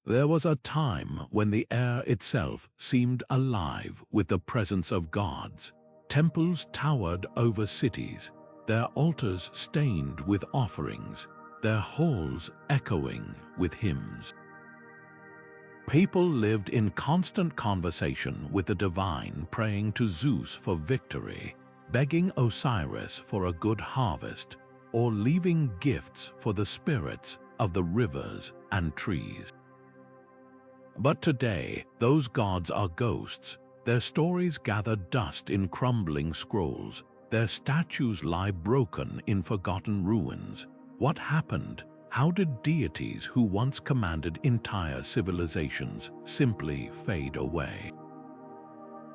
There was a time when the air itself seemed alive with the presence of gods. Temples towered over cities, their altars stained with offerings, their halls echoing with hymns. People lived in constant conversation with the divine, praying to Zeus for victory, begging Osiris for a good harvest, or leaving gifts for the spirits of the rivers and trees. But today, those gods are ghosts. Their stories gather dust in crumbling scrolls. Their statues lie broken in forgotten ruins. What happened? How did deities who once commanded entire civilizations simply fade away?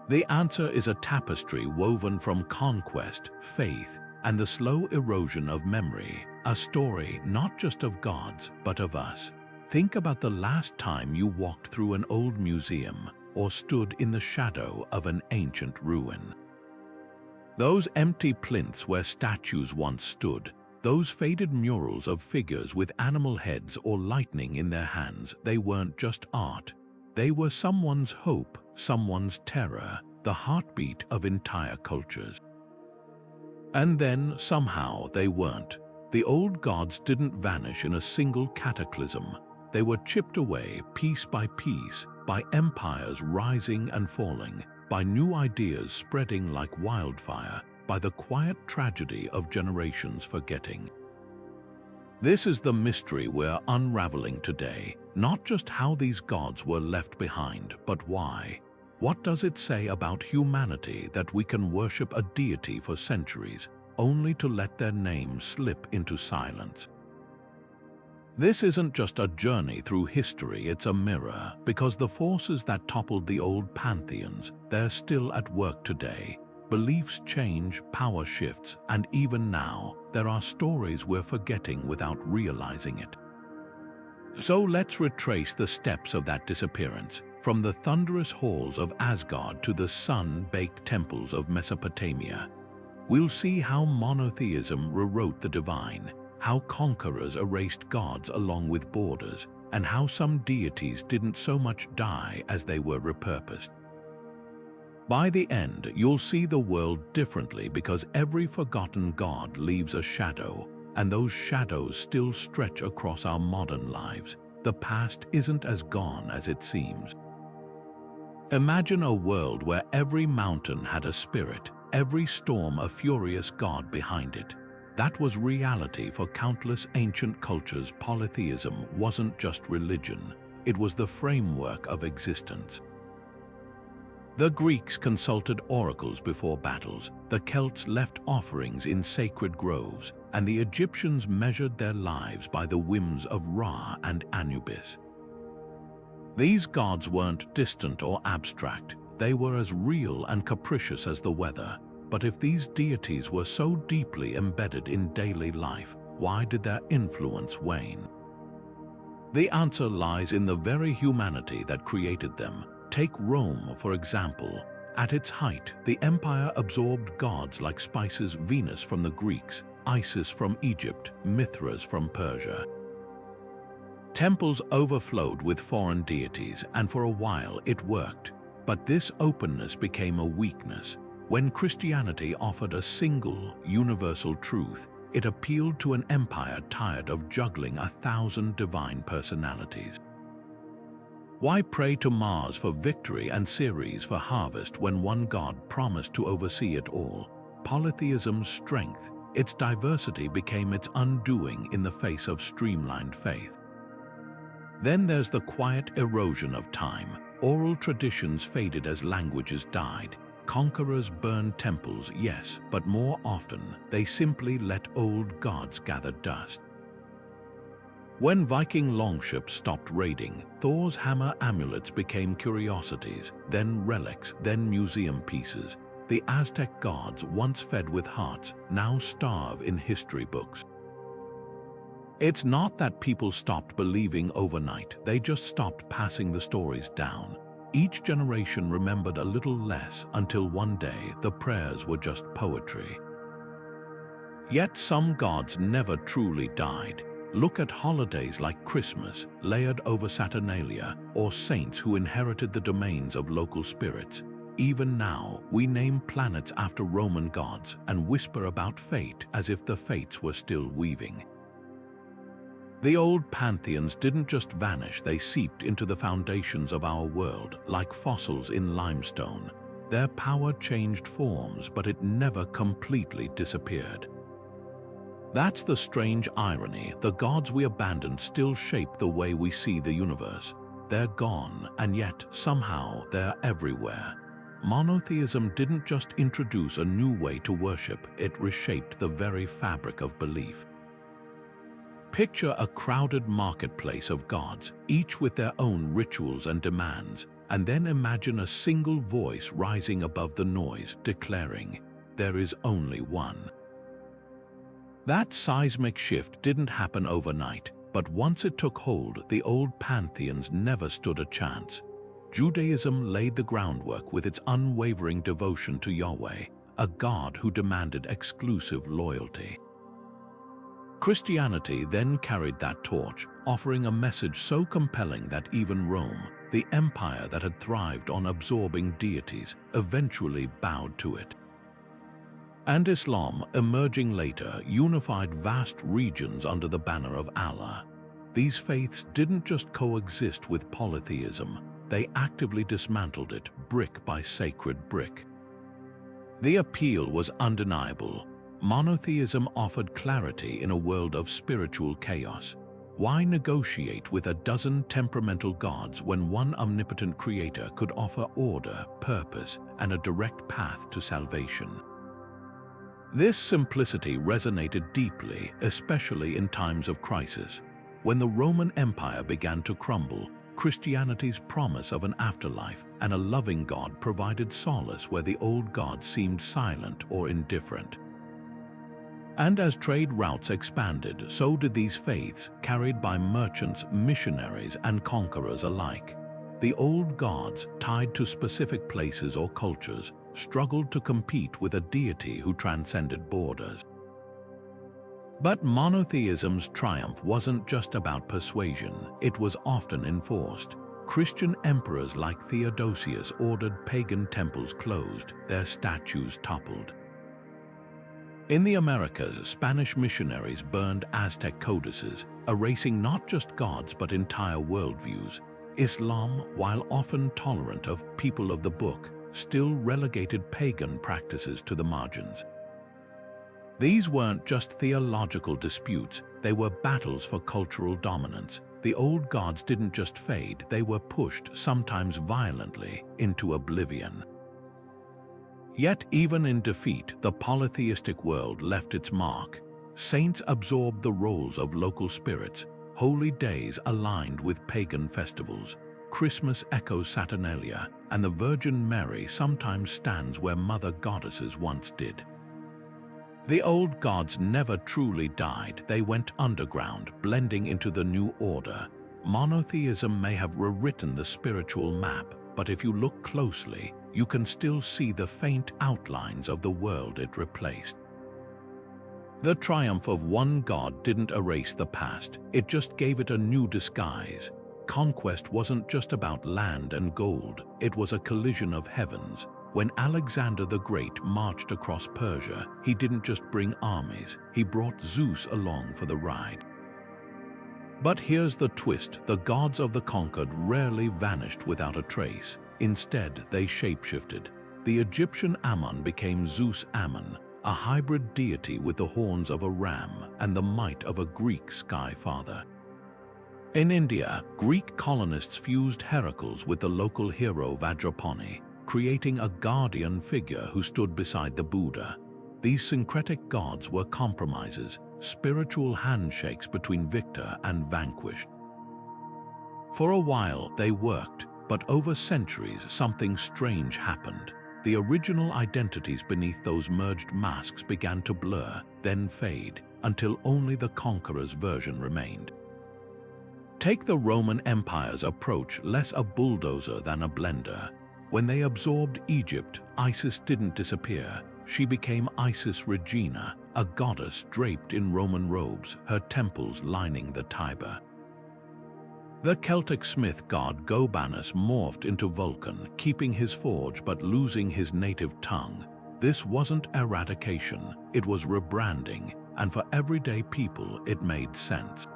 The answer is a tapestry woven from conquest, faith, and the slow erosion of memory, a story not just of gods, but of us. Think about the last time you walked through an old museum or stood in the shadow of an ancient ruin. Those empty plinths where statues once stood, those faded murals of figures with animal heads or lightning in their hands, they weren't just art. They were someone's hope, someone's terror, the heartbeat of entire cultures. And then, somehow, they weren't. The old gods didn't vanish in a single cataclysm. They were chipped away piece by piece, by empires rising and falling, by new ideas spreading like wildfire, by the quiet tragedy of generations forgetting. This is the mystery we're unraveling today, not just how these gods were left behind, but why. What does it say about humanity that we can worship a deity for centuries, only to let their name slip into silence? This isn't just a journey through history, it's a mirror, because the forces that toppled the old pantheons, they're still at work today. Beliefs change, power shifts, and even now, there are stories we're forgetting without realizing it. So let's retrace the steps of that disappearance, from the thunderous halls of Asgard to the sun-baked temples of Mesopotamia. We'll see how monotheism rewrote the divine, how conquerors erased gods along with borders, and how some deities didn't so much die as they were repurposed. By the end, you'll see the world differently because every forgotten god leaves a shadow, and those shadows still stretch across our modern lives. The past isn't as gone as it seems. Imagine a world where every mountain had a spirit, every storm a furious god behind it. That was reality for countless ancient cultures. Polytheism wasn't just religion, it was the framework of existence. The Greeks consulted oracles before battles, the Celts left offerings in sacred groves, and the Egyptians measured their lives by the whims of Ra and Anubis. These gods weren't distant or abstract, they were as real and capricious as the weather. But if these deities were so deeply embedded in daily life, why did their influence wane? The answer lies in the very humanity that created them. Take Rome, for example. At its height, the empire absorbed gods like spices: Venus from the Greeks, Isis from Egypt, Mithras from Persia. Temples overflowed with foreign deities, and for a while it worked. But this openness became a weakness. When Christianity offered a single, universal truth, it appealed to an empire tired of juggling 1,000 divine personalities. Why pray to Mars for victory and Ceres for harvest when one god promised to oversee it all? Polytheism's strength, its diversity, became its undoing in the face of streamlined faith. Then there's the quiet erosion of time. Oral traditions faded as languages died. Conquerors burned temples, yes, but more often they simply let old gods gather dust. When Viking longships stopped raiding, Thor's hammer amulets became curiosities, then relics, then museum pieces. The Aztec gods, once fed with hearts, now starve in history books. It's not that people stopped believing overnight, they just stopped passing the stories down. Each generation remembered a little less until one day the prayers were just poetry. Yet some gods never truly died. Look at holidays like Christmas, layered over Saturnalia, or saints who inherited the domains of local spirits. Even now, we name planets after Roman gods and whisper about fate as if the fates were still weaving. The old pantheons didn't just vanish, they seeped into the foundations of our world, like fossils in limestone. Their power changed forms, but it never completely disappeared. That's the strange irony. The gods we abandoned still shape the way we see the universe. They're gone, and yet, somehow, they're everywhere. Monotheism didn't just introduce a new way to worship, it reshaped the very fabric of belief. Picture a crowded marketplace of gods, each with their own rituals and demands, and then imagine a single voice rising above the noise, declaring, "There is only one." That seismic shift didn't happen overnight, but once it took hold, the old pantheons never stood a chance. Judaism laid the groundwork with its unwavering devotion to Yahweh, a God who demanded exclusive loyalty. Christianity then carried that torch, offering a message so compelling that even Rome, the empire that had thrived on absorbing deities, eventually bowed to it. And Islam, emerging later, unified vast regions under the banner of Allah. These faiths didn't just coexist with polytheism, they actively dismantled it, brick by sacred brick. The appeal was undeniable. Monotheism offered clarity in a world of spiritual chaos. Why negotiate with a dozen temperamental gods when one omnipotent creator could offer order, purpose, and a direct path to salvation? This simplicity resonated deeply, especially in times of crisis. When the Roman Empire began to crumble, Christianity's promise of an afterlife and a loving God provided solace where the old gods seemed silent or indifferent. And as trade routes expanded, so did these faiths, carried by merchants, missionaries, and conquerors alike. The old gods, tied to specific places or cultures, struggled to compete with a deity who transcended borders. But monotheism's triumph wasn't just about persuasion, it was often enforced. Christian emperors like Theodosius ordered pagan temples closed, their statues toppled. In the Americas, Spanish missionaries burned Aztec codices, erasing not just gods but entire worldviews. Islam, while often tolerant of people of the book, still relegated pagan practices to the margins. These weren't just theological disputes, they were battles for cultural dominance. The old gods didn't just fade, they were pushed, sometimes violently, into oblivion. Yet even in defeat, the polytheistic world left its mark. Saints absorbed the roles of local spirits, holy days aligned with pagan festivals. Christmas echoes Saturnalia, and the Virgin Mary sometimes stands where mother goddesses once did. The old gods never truly died, they went underground, blending into the new order. Monotheism may have rewritten the spiritual map, but if you look closely, you can still see the faint outlines of the world it replaced. The triumph of one god didn't erase the past, it just gave it a new disguise. Conquest wasn't just about land and gold, it was a collision of heavens. When Alexander the Great marched across Persia, he didn't just bring armies, he brought Zeus along for the ride. But here's the twist, the gods of the conquered rarely vanished without a trace. Instead, they shapeshifted. The Egyptian Ammon became Zeus Ammon, a hybrid deity with the horns of a ram and the might of a Greek sky father. In India, Greek colonists fused Heracles with the local hero Vajrapani, creating a guardian figure who stood beside the Buddha. These syncretic gods were compromises, spiritual handshakes between victor and vanquished. For a while they worked, but over centuries something strange happened. The original identities beneath those merged masks began to blur, then fade, until only the conqueror's version remained. Take the Roman Empire's approach, less a bulldozer than a blender. When they absorbed Egypt, Isis didn't disappear, she became Isis Regina, a goddess draped in Roman robes, her temples lining the Tiber. The Celtic smith god Gobanus morphed into Vulcan, keeping his forge but losing his native tongue. This wasn't eradication, it was rebranding, and for everyday people it made sense.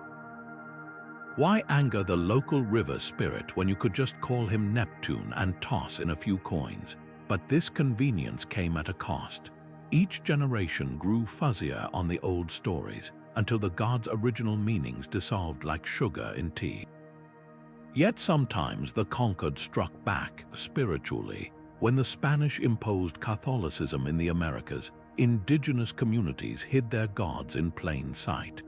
Why anger the local river spirit when you could just call him Neptune and toss in a few coins? But this convenience came at a cost. Each generation grew fuzzier on the old stories, until the god's original meanings dissolved like sugar in tea. Yet sometimes the conquered struck back spiritually. When the Spanish imposed Catholicism in the Americas, indigenous communities hid their gods in plain sight.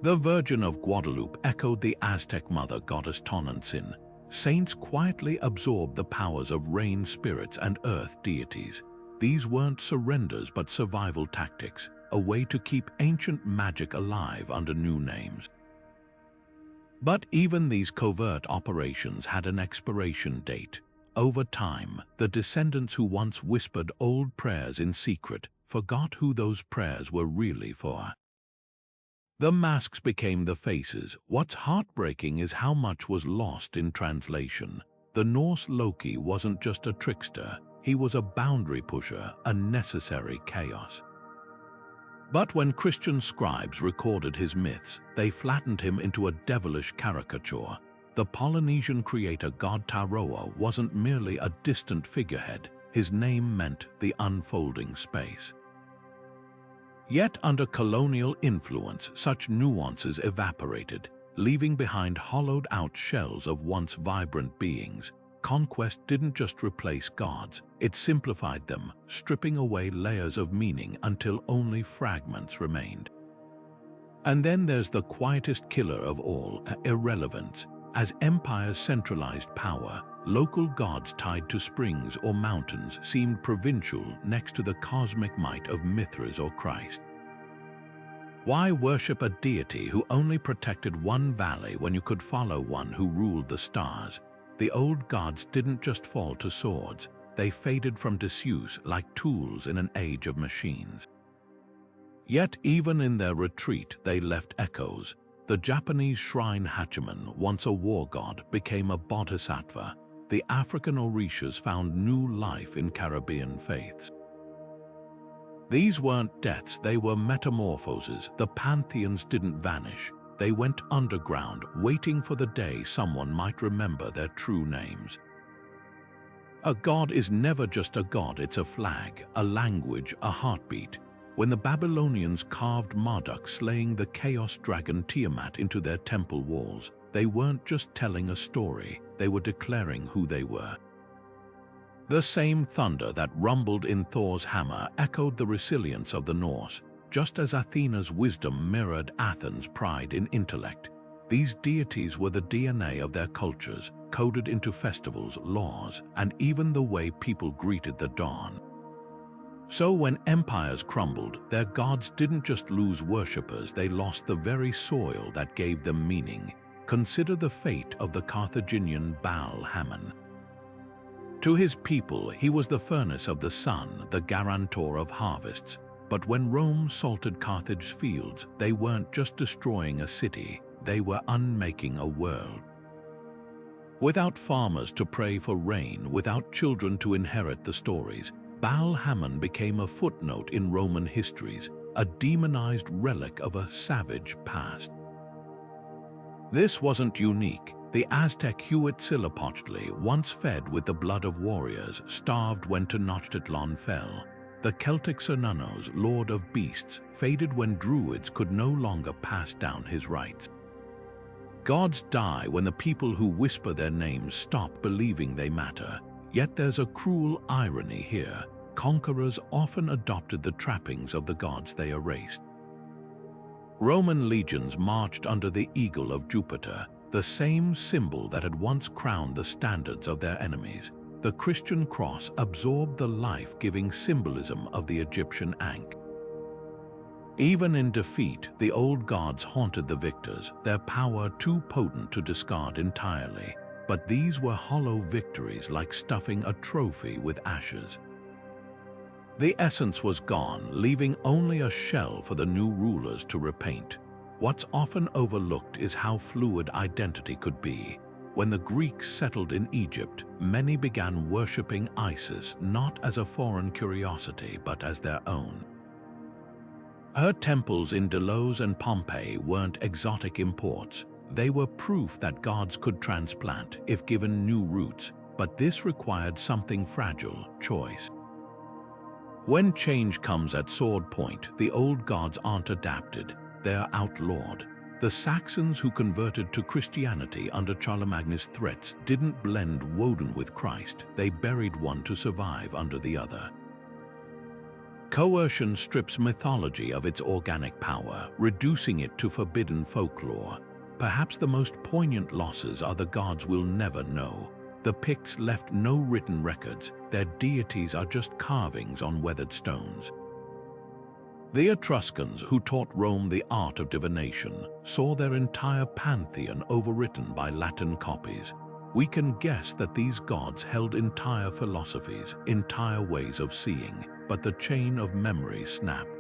The Virgin of Guadalupe echoed the Aztec mother goddess Tonantzin. Saints quietly absorbed the powers of rain spirits and earth deities. These weren't surrenders but survival tactics, a way to keep ancient magic alive under new names. But even these covert operations had an expiration date. Over time, the descendants who once whispered old prayers in secret forgot who those prayers were really for. The masks became the faces. What's heartbreaking is how much was lost in translation. The Norse Loki wasn't just a trickster, he was a boundary pusher, a necessary chaos. But when Christian scribes recorded his myths, they flattened him into a devilish caricature. The Polynesian creator god Taroa wasn't merely a distant figurehead, his name meant the unfolding space. Yet under colonial influence, such nuances evaporated, leaving behind hollowed-out shells of once vibrant beings. Conquest didn't just replace gods, it simplified them, stripping away layers of meaning until only fragments remained. And then there's the quietest killer of all, irrelevance. As empires centralized power, local gods tied to springs or mountains seemed provincial next to the cosmic might of Mithras or Christ. Why worship a deity who only protected one valley when you could follow one who ruled the stars? The old gods didn't just fall to swords, they faded from disuse like tools in an age of machines. Yet even in their retreat they left echoes. The Japanese shrine Hachiman, once a war god, became a bodhisattva. The African Orishas found new life in Caribbean faiths. These weren't deaths, they were metamorphoses. The Pantheons didn't vanish. They went underground, waiting for the day someone might remember their true names. A god is never just a god, it's a flag, a language, a heartbeat. When the Babylonians carved Marduk slaying the chaos dragon Tiamat into their temple walls, they weren't just telling a story, they were declaring who they were. The same thunder that rumbled in Thor's hammer echoed the resilience of the Norse, just as Athena's wisdom mirrored Athens' pride in intellect. These deities were the DNA of their cultures, coded into festivals, laws, and even the way people greeted the dawn. So when empires crumbled, their gods didn't just lose worshippers, they lost the very soil that gave them meaning. Consider the fate of the Carthaginian Baal Hammon. To his people, he was the furnace of the sun, the guarantor of harvests. But when Rome salted Carthage's fields, they weren't just destroying a city, they were unmaking a world. Without farmers to pray for rain, without children to inherit the stories, Baal Hammon became a footnote in Roman histories, a demonized relic of a savage past. This wasn't unique. The Aztec Huitzilopochtli, once fed with the blood of warriors, starved when Tenochtitlan fell. The Celtic Cernunnos, lord of beasts, faded when druids could no longer pass down his rights. Gods die when the people who whisper their names stop believing they matter. Yet there's a cruel irony here. Conquerors often adopted the trappings of the gods they erased. Roman legions marched under the eagle of Jupiter, the same symbol that had once crowned the standards of their enemies. The Christian cross absorbed the life-giving symbolism of the Egyptian Ankh. Even in defeat, the old gods haunted the victors, their power too potent to discard entirely. But these were hollow victories, like stuffing a trophy with ashes. The essence was gone, leaving only a shell for the new rulers to repaint. What's often overlooked is how fluid identity could be. When the Greeks settled in Egypt, many began worshipping Isis not as a foreign curiosity but as their own. Her temples in Delos and Pompeii weren't exotic imports. They were proof that gods could transplant if given new roots, but this required something fragile: choice. When change comes at sword point, the old gods aren't adapted, they're outlawed. The Saxons who converted to Christianity under Charlemagne's threats didn't blend Woden with Christ, they buried one to survive under the other. Coercion strips mythology of its organic power, reducing it to forbidden folklore. Perhaps the most poignant losses are the gods we'll never know. The Picts left no written records, their deities are just carvings on weathered stones. The Etruscans, who taught Rome the art of divination, saw their entire pantheon overwritten by Latin copies. We can guess that these gods held entire philosophies, entire ways of seeing, but the chain of memory snapped.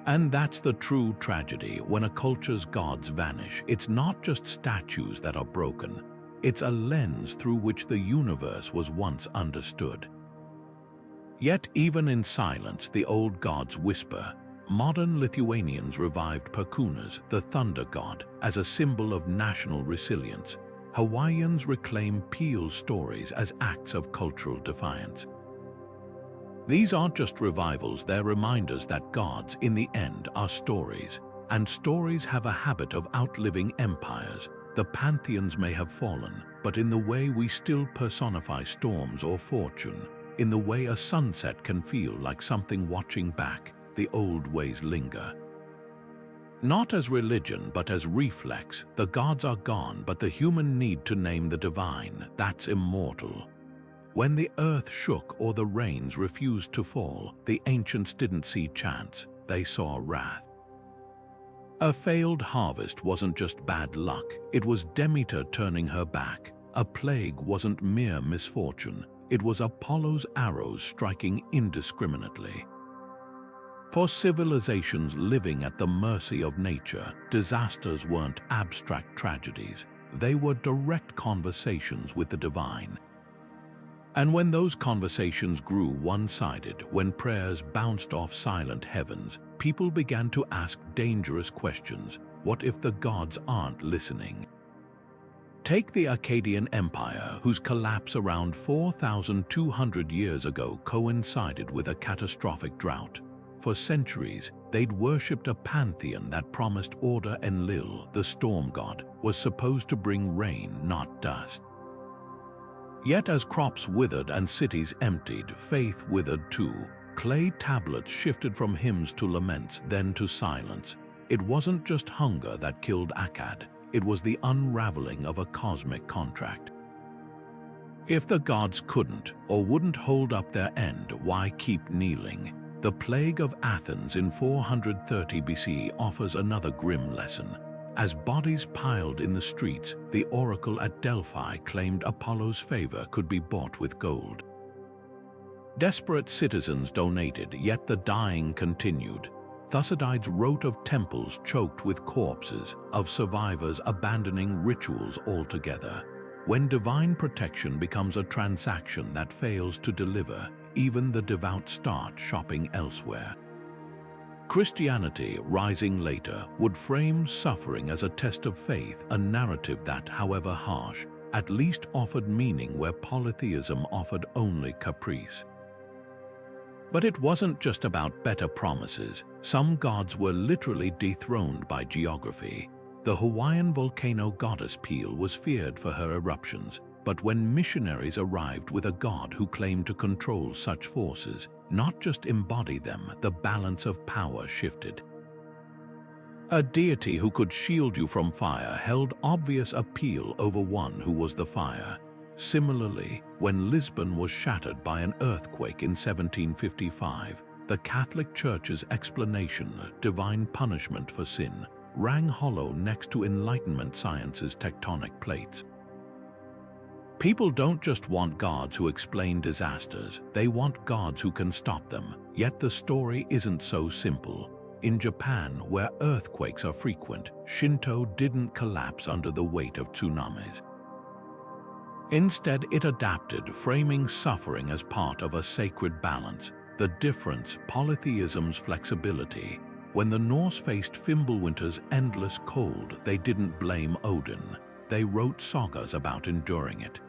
And that's the true tragedy. When a culture's gods vanish, it's not just statues that are broken. It's a lens through which the universe was once understood. Yet even in silence, the old gods whisper. Modern Lithuanians revived Perkūnas, the thunder god, as a symbol of national resilience. Hawaiians reclaim Peel's stories as acts of cultural defiance. These aren't just revivals, they're reminders that gods, in the end, are stories. And stories have a habit of outliving empires. The pantheons may have fallen, but in the way we still personify storms or fortune, in the way a sunset can feel like something watching back, the old ways linger. Not as religion, but as reflex. The gods are gone, but the human need to name the divine, that's immortal. When the earth shook or the rains refused to fall, the ancients didn't see chance, they saw wrath. A failed harvest wasn't just bad luck, it was Demeter turning her back. A plague wasn't mere misfortune, it was Apollo's arrows striking indiscriminately. For civilizations living at the mercy of nature, disasters weren't abstract tragedies, they were direct conversations with the divine. And when those conversations grew one-sided, when prayers bounced off silent heavens, people began to ask dangerous questions. What if the gods aren't listening? Take the Akkadian Empire, whose collapse around 4,200 years ago coincided with a catastrophic drought. For centuries, they'd worshipped a pantheon that promised order. Enlil, the storm god, was supposed to bring rain, not dust. Yet as crops withered and cities emptied, faith withered too. Clay tablets shifted from hymns to laments, then to silence. It wasn't just hunger that killed Akkad, it was the unraveling of a cosmic contract. If the gods couldn't or wouldn't hold up their end, why keep kneeling? The plague of Athens in 430 BC offers another grim lesson. As bodies piled in the streets, the oracle at Delphi claimed Apollo's favor could be bought with gold. Desperate citizens donated, yet the dying continued. Thucydides wrote of temples choked with corpses, of survivors abandoning rituals altogether. When divine protection becomes a transaction that fails to deliver, even the devout start shopping elsewhere. Christianity, rising later, would frame suffering as a test of faith, a narrative that, however harsh, at least offered meaning where polytheism offered only caprice. But it wasn't just about better promises. Some gods were literally dethroned by geography. The Hawaiian volcano goddess Pele was feared for her eruptions, but when missionaries arrived with a god who claimed to control such forces, not just embody them, the balance of power shifted. A deity who could shield you from fire held obvious appeal over one who was the fire. Similarly, when Lisbon was shattered by an earthquake in 1755, the Catholic Church's explanation, divine punishment for sin, rang hollow next to Enlightenment science's tectonic plates. People don't just want gods who explain disasters, they want gods who can stop them. Yet the story isn't so simple. In Japan, where earthquakes are frequent, Shinto didn't collapse under the weight of tsunamis. Instead, it adapted, framing suffering as part of a sacred balance. The difference, polytheism's flexibility. When the Norse faced Fimbulwinter's endless cold, they didn't blame Odin. They wrote sagas about enduring it.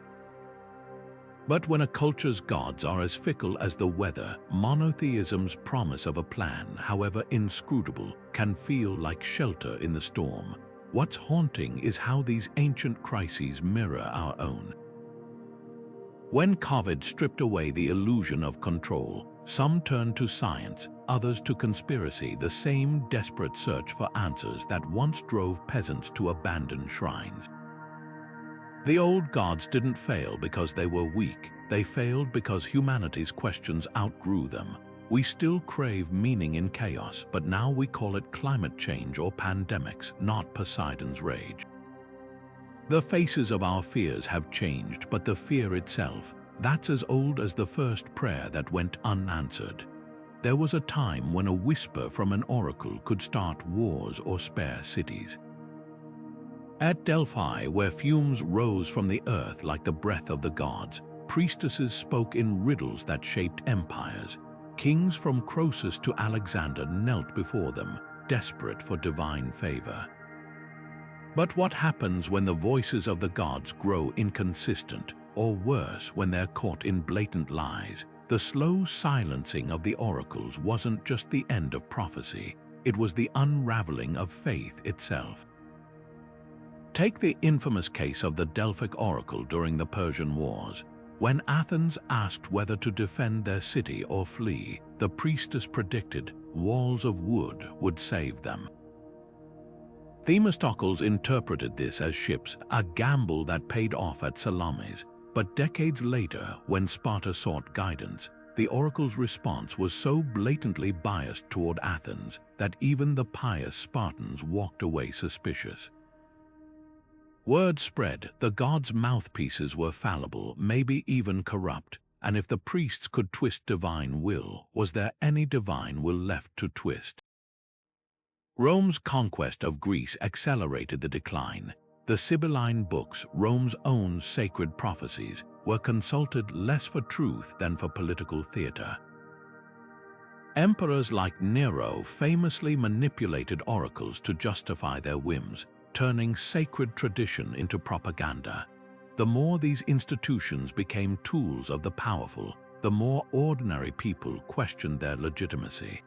But when a culture's gods are as fickle as the weather, monotheism's promise of a plan, however inscrutable, can feel like shelter in the storm. What's haunting is how these ancient crises mirror our own. When COVID stripped away the illusion of control, some turned to science, others to conspiracy, the same desperate search for answers that once drove peasants to abandon shrines. The old gods didn't fail because they were weak. They failed because humanity's questions outgrew them. We still crave meaning in chaos, but now we call it climate change or pandemics, not Poseidon's rage. The faces of our fears have changed, but the fear itself, that's as old as the first prayer that went unanswered. There was a time when a whisper from an oracle could start wars or spare cities. At Delphi, where fumes rose from the earth like the breath of the gods, priestesses spoke in riddles that shaped empires. Kings from Croesus to Alexander knelt before them, desperate for divine favor. But what happens when the voices of the gods grow inconsistent, or worse, when they're caught in blatant lies? The slow silencing of the oracles wasn't just the end of prophecy, it was the unraveling of faith itself. Take the infamous case of the Delphic oracle during the Persian Wars. When Athens asked whether to defend their city or flee, the priestess predicted walls of wood would save them. Themistocles interpreted this as ships, a gamble that paid off at Salamis. But decades later, when Sparta sought guidance, the oracle's response was so blatantly biased toward Athens that even the pious Spartans walked away suspicious. Word spread, the gods' mouthpieces were fallible, maybe even corrupt, and if the priests could twist divine will, was there any divine will left to twist? Rome's conquest of Greece accelerated the decline. The Sibylline books, Rome's own sacred prophecies, were consulted less for truth than for political theater. Emperors like Nero famously manipulated oracles to justify their whims, turning sacred tradition into propaganda. The more these institutions became tools of the powerful, the more ordinary people questioned their legitimacy.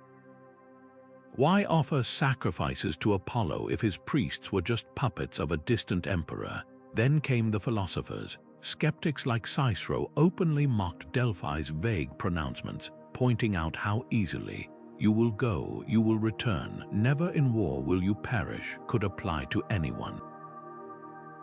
Why offer sacrifices to Apollo if his priests were just puppets of a distant emperor? Then came the philosophers. Skeptics like Cicero openly mocked Delphi's vague pronouncements, pointing out how easily "you will go, you will return, never in war will you perish" could apply to anyone.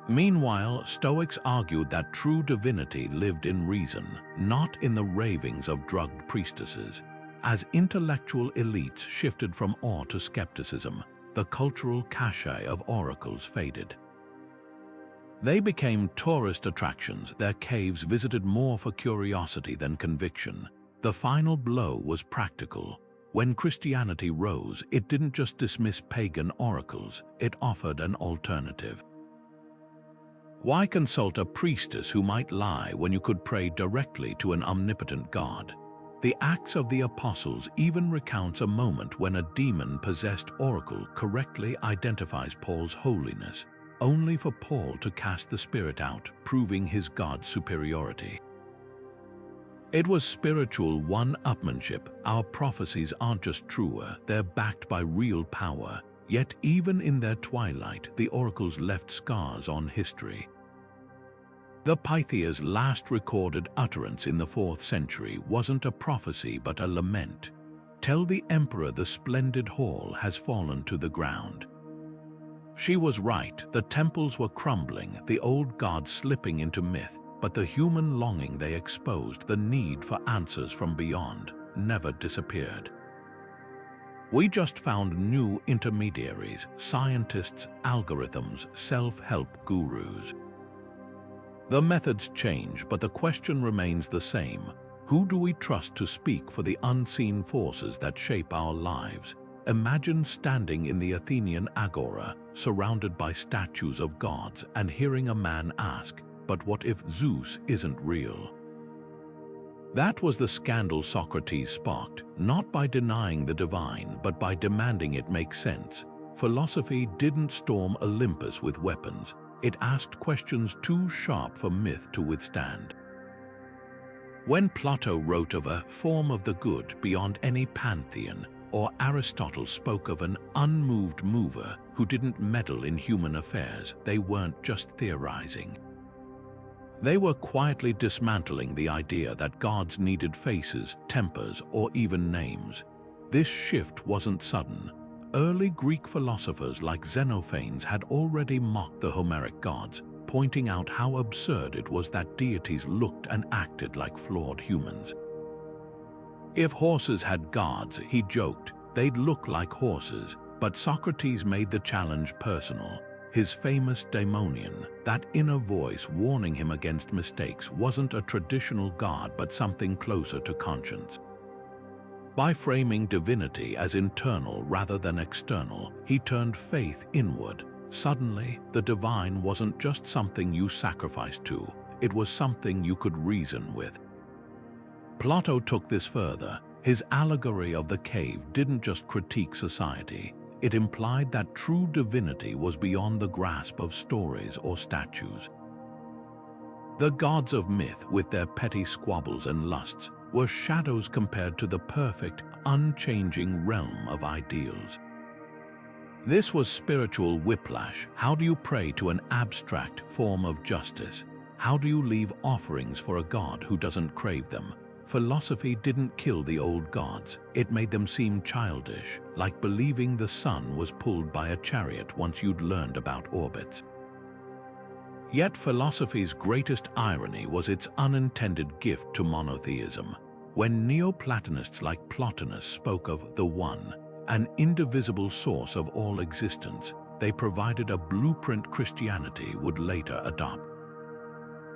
Meanwhile, Stoics argued that true divinity lived in reason, not in the ravings of drugged priestesses. As intellectual elites shifted from awe to skepticism, the cultural cachet of oracles faded. They became tourist attractions, their caves visited more for curiosity than conviction. The final blow was practical. When Christianity rose, it didn't just dismiss pagan oracles, it offered an alternative. Why consult a priestess who might lie when you could pray directly to an omnipotent God? The Acts of the Apostles even recounts a moment when a demon-possessed oracle correctly identifies Paul's holiness, only for Paul to cast the spirit out, proving his God's superiority. It was spiritual one-upmanship. Our prophecies aren't just truer, they're backed by real power. Yet even in their twilight, the oracles left scars on history. The Pythia's last recorded utterance in the 4th century wasn't a prophecy but a lament. "Tell the emperor the splendid hall has fallen to the ground." She was right, the temples were crumbling, the old gods slipping into myth, but the human longing they exposed, the need for answers from beyond, never disappeared. We just found new intermediaries, scientists, algorithms, self-help gurus. The methods change, but the question remains the same. Who do we trust to speak for the unseen forces that shape our lives? Imagine standing in the Athenian agora, surrounded by statues of gods, and hearing a man ask, "But what if Zeus isn't real?" That was the scandal Socrates sparked, not by denying the divine, but by demanding it make sense. Philosophy didn't storm Olympus with weapons. It asked questions too sharp for myth to withstand. When Plato wrote of a form of the good beyond any pantheon, or Aristotle spoke of an unmoved mover who didn't meddle in human affairs, they weren't just theorizing. They were quietly dismantling the idea that gods needed faces, tempers, or even names. This shift wasn't sudden. Early Greek philosophers like Xenophanes had already mocked the Homeric gods, pointing out how absurd it was that deities looked and acted like flawed humans. If horses had gods, he joked, they'd look like horses, but Socrates made the challenge personal. His famous daemonion, that inner voice warning him against mistakes, wasn't a traditional god but something closer to conscience. By framing divinity as internal rather than external, he turned faith inward. Suddenly, the divine wasn't just something you sacrificed to, it was something you could reason with. Plato took this further. His allegory of the cave didn't just critique society, it implied that true divinity was beyond the grasp of stories or statues. The gods of myth, with their petty squabbles and lusts, were shadows compared to the perfect, unchanging realm of ideals. This was spiritual whiplash. How do you pray to an abstract form of justice? How do you leave offerings for a god who doesn't crave them? Philosophy didn't kill the old gods, it made them seem childish, like believing the sun was pulled by a chariot once you'd learned about orbits. Yet philosophy's greatest irony was its unintended gift to monotheism. When Neoplatonists like Plotinus spoke of the One, an indivisible source of all existence, they provided a blueprint Christianity would later adopt.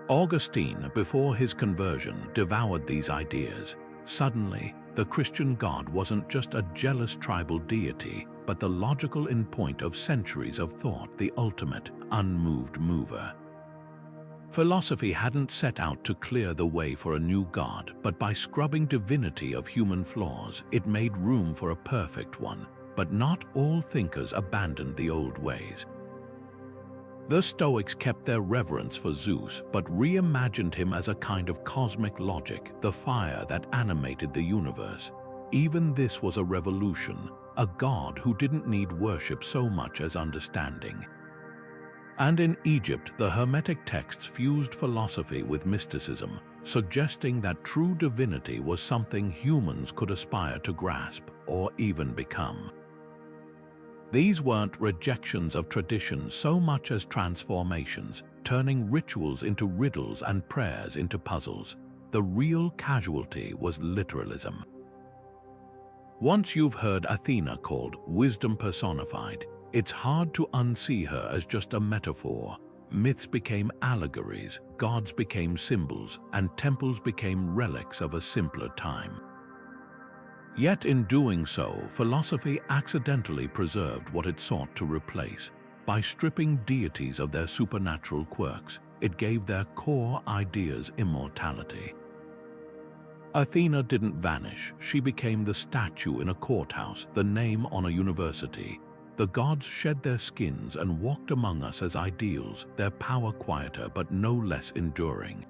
Augustine, before his conversion, devoured these ideas. Suddenly, the Christian God wasn't just a jealous tribal deity, but the logical endpoint of centuries of thought, the ultimate, unmoved mover. Philosophy hadn't set out to clear the way for a new God, but by scrubbing divinity of human flaws, it made room for a perfect one. But not all thinkers abandoned the old ways. The Stoics kept their reverence for Zeus, but reimagined him as a kind of cosmic logic, the fire that animated the universe. Even this was a revolution, a god who didn't need worship so much as understanding. And in Egypt, the Hermetic texts fused philosophy with mysticism, suggesting that true divinity was something humans could aspire to grasp or even become. These weren't rejections of tradition so much as transformations, turning rituals into riddles and prayers into puzzles. The real casualty was literalism. Once you've heard Athena called wisdom personified, it's hard to unsee her as just a metaphor. Myths became allegories, gods became symbols, and temples became relics of a simpler time. Yet in doing so, philosophy accidentally preserved what it sought to replace. By stripping deities of their supernatural quirks, it gave their core ideas immortality. Athena didn't vanish, she became the statue in a courthouse, the name on a university. The gods shed their skins and walked among us as ideals, their power quieter but no less enduring.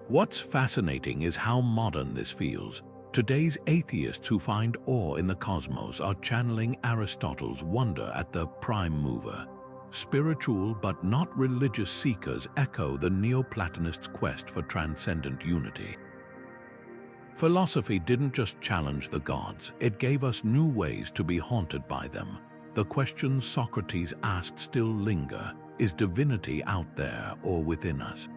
What's fascinating is how modern this feels. Today's atheists who find awe in the cosmos are channeling Aristotle's wonder at the prime mover. Spiritual but not religious seekers echo the Neoplatonists' quest for transcendent unity. Philosophy didn't just challenge the gods, it gave us new ways to be haunted by them. The questions Socrates asked still linger. Is divinity out there or within us?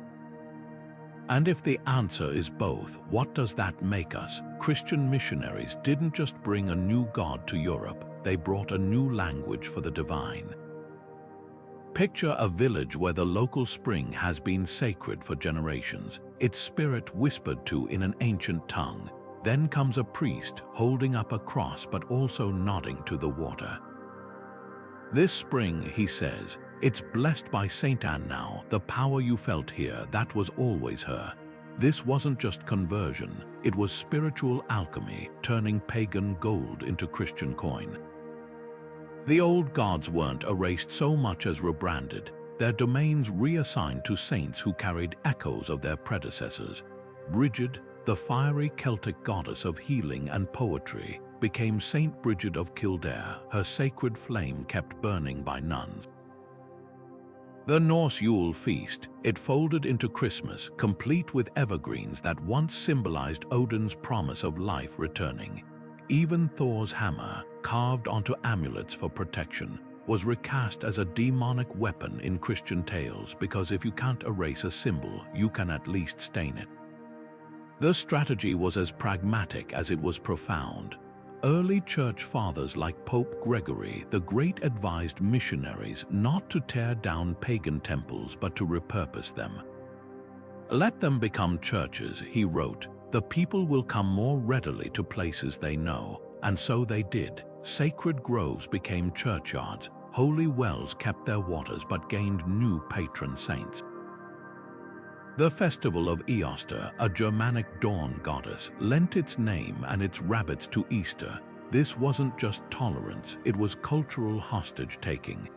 And if the answer is both, what does that make us? Christian missionaries didn't just bring a new God to Europe, they brought a new language for the divine. Picture a village where the local spring has been sacred for generations, its spirit whispered to in an ancient tongue. Then comes a priest holding up a cross but also nodding to the water. This spring, he says, it's blessed by Saint Anne now, the power you felt here, that was always her. This wasn't just conversion, it was spiritual alchemy, turning pagan gold into Christian coin. The old gods weren't erased so much as rebranded, their domains reassigned to saints who carried echoes of their predecessors. Brigid, the fiery Celtic goddess of healing and poetry, became Saint Brigid of Kildare, her sacred flame kept burning by nuns. The Norse Yule feast, it folded into Christmas, complete with evergreens that once symbolized Odin's promise of life returning. Even Thor's hammer, carved onto amulets for protection, was recast as a demonic weapon in Christian tales because if you can't erase a symbol, you can at least stain it. The strategy was as pragmatic as it was profound. Early church fathers like Pope Gregory the Great advised missionaries not to tear down pagan temples but to repurpose them. Let them become churches, he wrote. The people will come more readily to places they know, and so they did. Sacred groves became churchyards, holy wells kept their waters but gained new patron saints. The festival of Easter, a Germanic dawn goddess, lent its name and its rabbits to Easter. This wasn't just tolerance, it was cultural hostage-taking.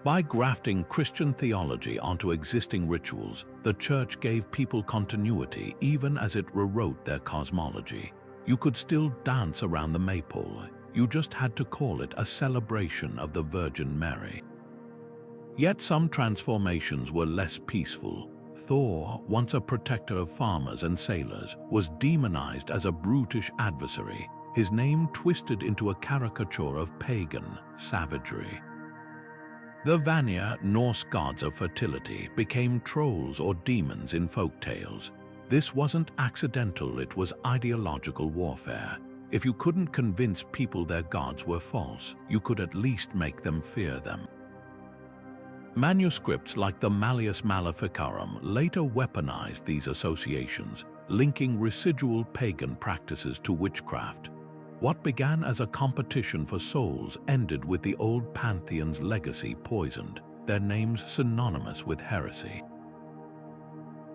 By grafting Christian theology onto existing rituals, the Church gave people continuity even as it rewrote their cosmology. You could still dance around the maypole, you just had to call it a celebration of the Virgin Mary. Yet some transformations were less peaceful. Thor, once a protector of farmers and sailors, was demonized as a brutish adversary, his name twisted into a caricature of pagan savagery. The Vanir, Norse gods of fertility, became trolls or demons in folk tales. This wasn't accidental, it was ideological warfare. If you couldn't convince people their gods were false, you could at least make them fear them. Manuscripts like the Malleus Maleficarum later weaponized these associations, linking residual pagan practices to witchcraft. What began as a competition for souls ended with the old Pantheons' legacy poisoned, their names synonymous with heresy.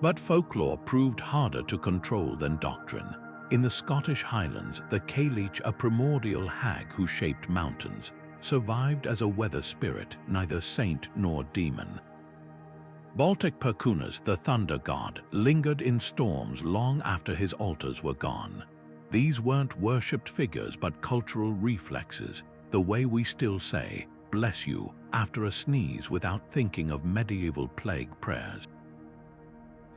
But folklore proved harder to control than doctrine. In the Scottish Highlands, the Cailleach, a primordial hag who shaped mountains, survived as a weather spirit, neither saint nor demon. Baltic Perkunas, the thunder god, lingered in storms long after his altars were gone. These weren't worshipped figures but cultural reflexes, the way we still say, "bless you," after a sneeze without thinking of medieval plague prayers.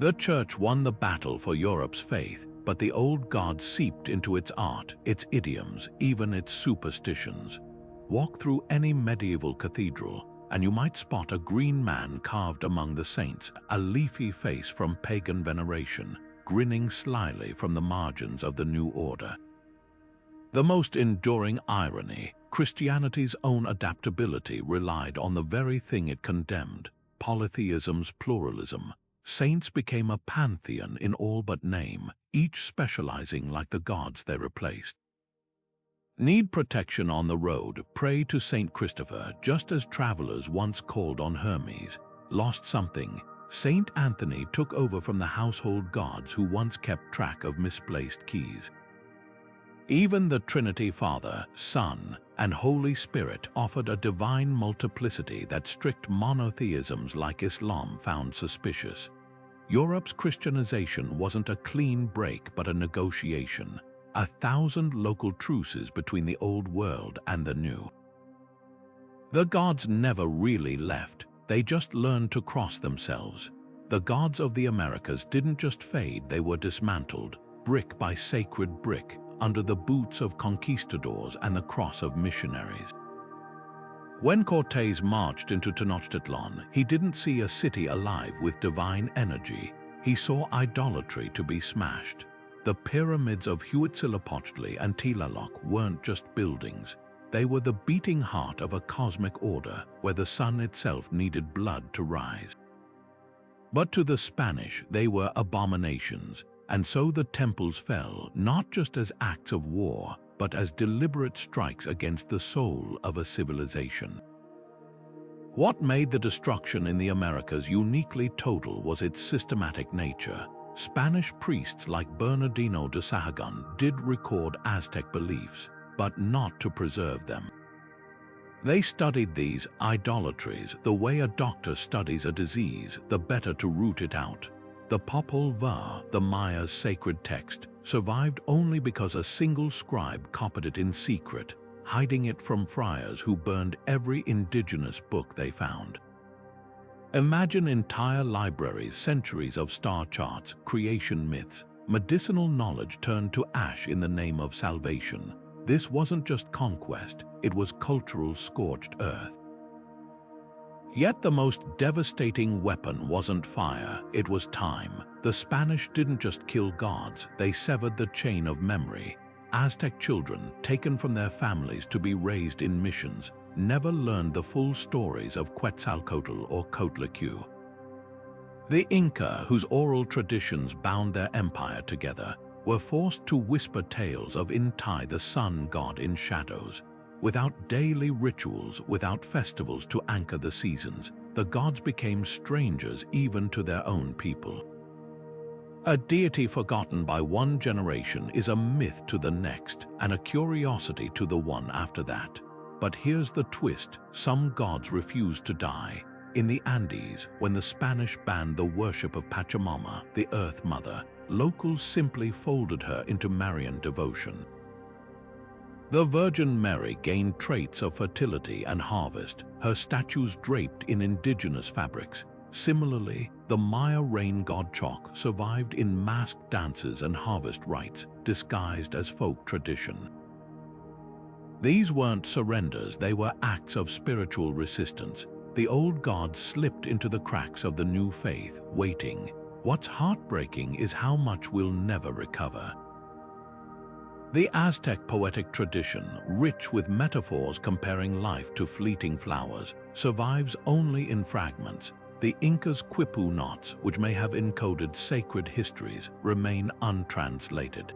The Church won the battle for Europe's faith, but the old god seeped into its art, its idioms, even its superstitions. Walk through any medieval cathedral, and you might spot a green man carved among the saints, a leafy face from pagan veneration, grinning slyly from the margins of the new order. The most enduring irony, Christianity's own adaptability relied on the very thing it condemned, polytheism's pluralism. Saints became a pantheon in all but name, each specializing like the gods they replaced. Need protection on the road, pray to Saint Christopher, just as travelers once called on Hermes. Lost something, Saint Anthony took over from the household gods who once kept track of misplaced keys. Even the Trinity Father, Son, and Holy Spirit offered a divine multiplicity that strict monotheisms like Islam found suspicious. Europe's Christianization wasn't a clean break but a negotiation, 1,000 local truces between the old world and the new. The gods never really left, they just learned to cross themselves. The gods of the Americas didn't just fade, they were dismantled, brick by sacred brick, under the boots of conquistadors and the cross of missionaries. When Cortés marched into Tenochtitlan, he didn't see a city alive with divine energy. He saw idolatry to be smashed. The pyramids of Huitzilopochtli and Tlaloc weren't just buildings. They were the beating heart of a cosmic order where the sun itself needed blood to rise. But to the Spanish, they were abominations, and so the temples fell not just as acts of war, but as deliberate strikes against the soul of a civilization. What made the destruction in the Americas uniquely total was its systematic nature. Spanish priests like Bernardino de Sahagun did record Aztec beliefs, but not to preserve them. They studied these idolatries the way a doctor studies a disease, the better to root it out. The Popol Vuh, the Maya's sacred text, survived only because a single scribe copied it in secret, hiding it from friars who burned every indigenous book they found. Imagine entire libraries, centuries of star charts, creation myths, medicinal knowledge turned to ash in the name of salvation. This wasn't just conquest, it was cultural scorched earth. Yet the most devastating weapon wasn't fire, it was time. The Spanish didn't just kill gods, they severed the chain of memory. Aztec children, taken from their families to be raised in missions, never learned the full stories of Quetzalcoatl or Coatlicue. The Inca, whose oral traditions bound their empire together, were forced to whisper tales of Inti, the sun god in shadows. Without daily rituals, without festivals to anchor the seasons, the gods became strangers even to their own people. A deity forgotten by one generation is a myth to the next, and a curiosity to the one after that. But here's the twist: some gods refused to die. In the Andes, when the Spanish banned the worship of Pachamama, the Earth Mother, locals simply folded her into Marian devotion. The Virgin Mary gained traits of fertility and harvest, her statues draped in indigenous fabrics. Similarly, the Maya rain god Choc survived in masked dances and harvest rites, disguised as folk tradition. These weren't surrenders, they were acts of spiritual resistance. The old gods slipped into the cracks of the new faith, waiting. What's heartbreaking is how much we'll never recover. The Aztec poetic tradition, rich with metaphors comparing life to fleeting flowers, survives only in fragments. The Inca's quipu knots, which may have encoded sacred histories, remain untranslated.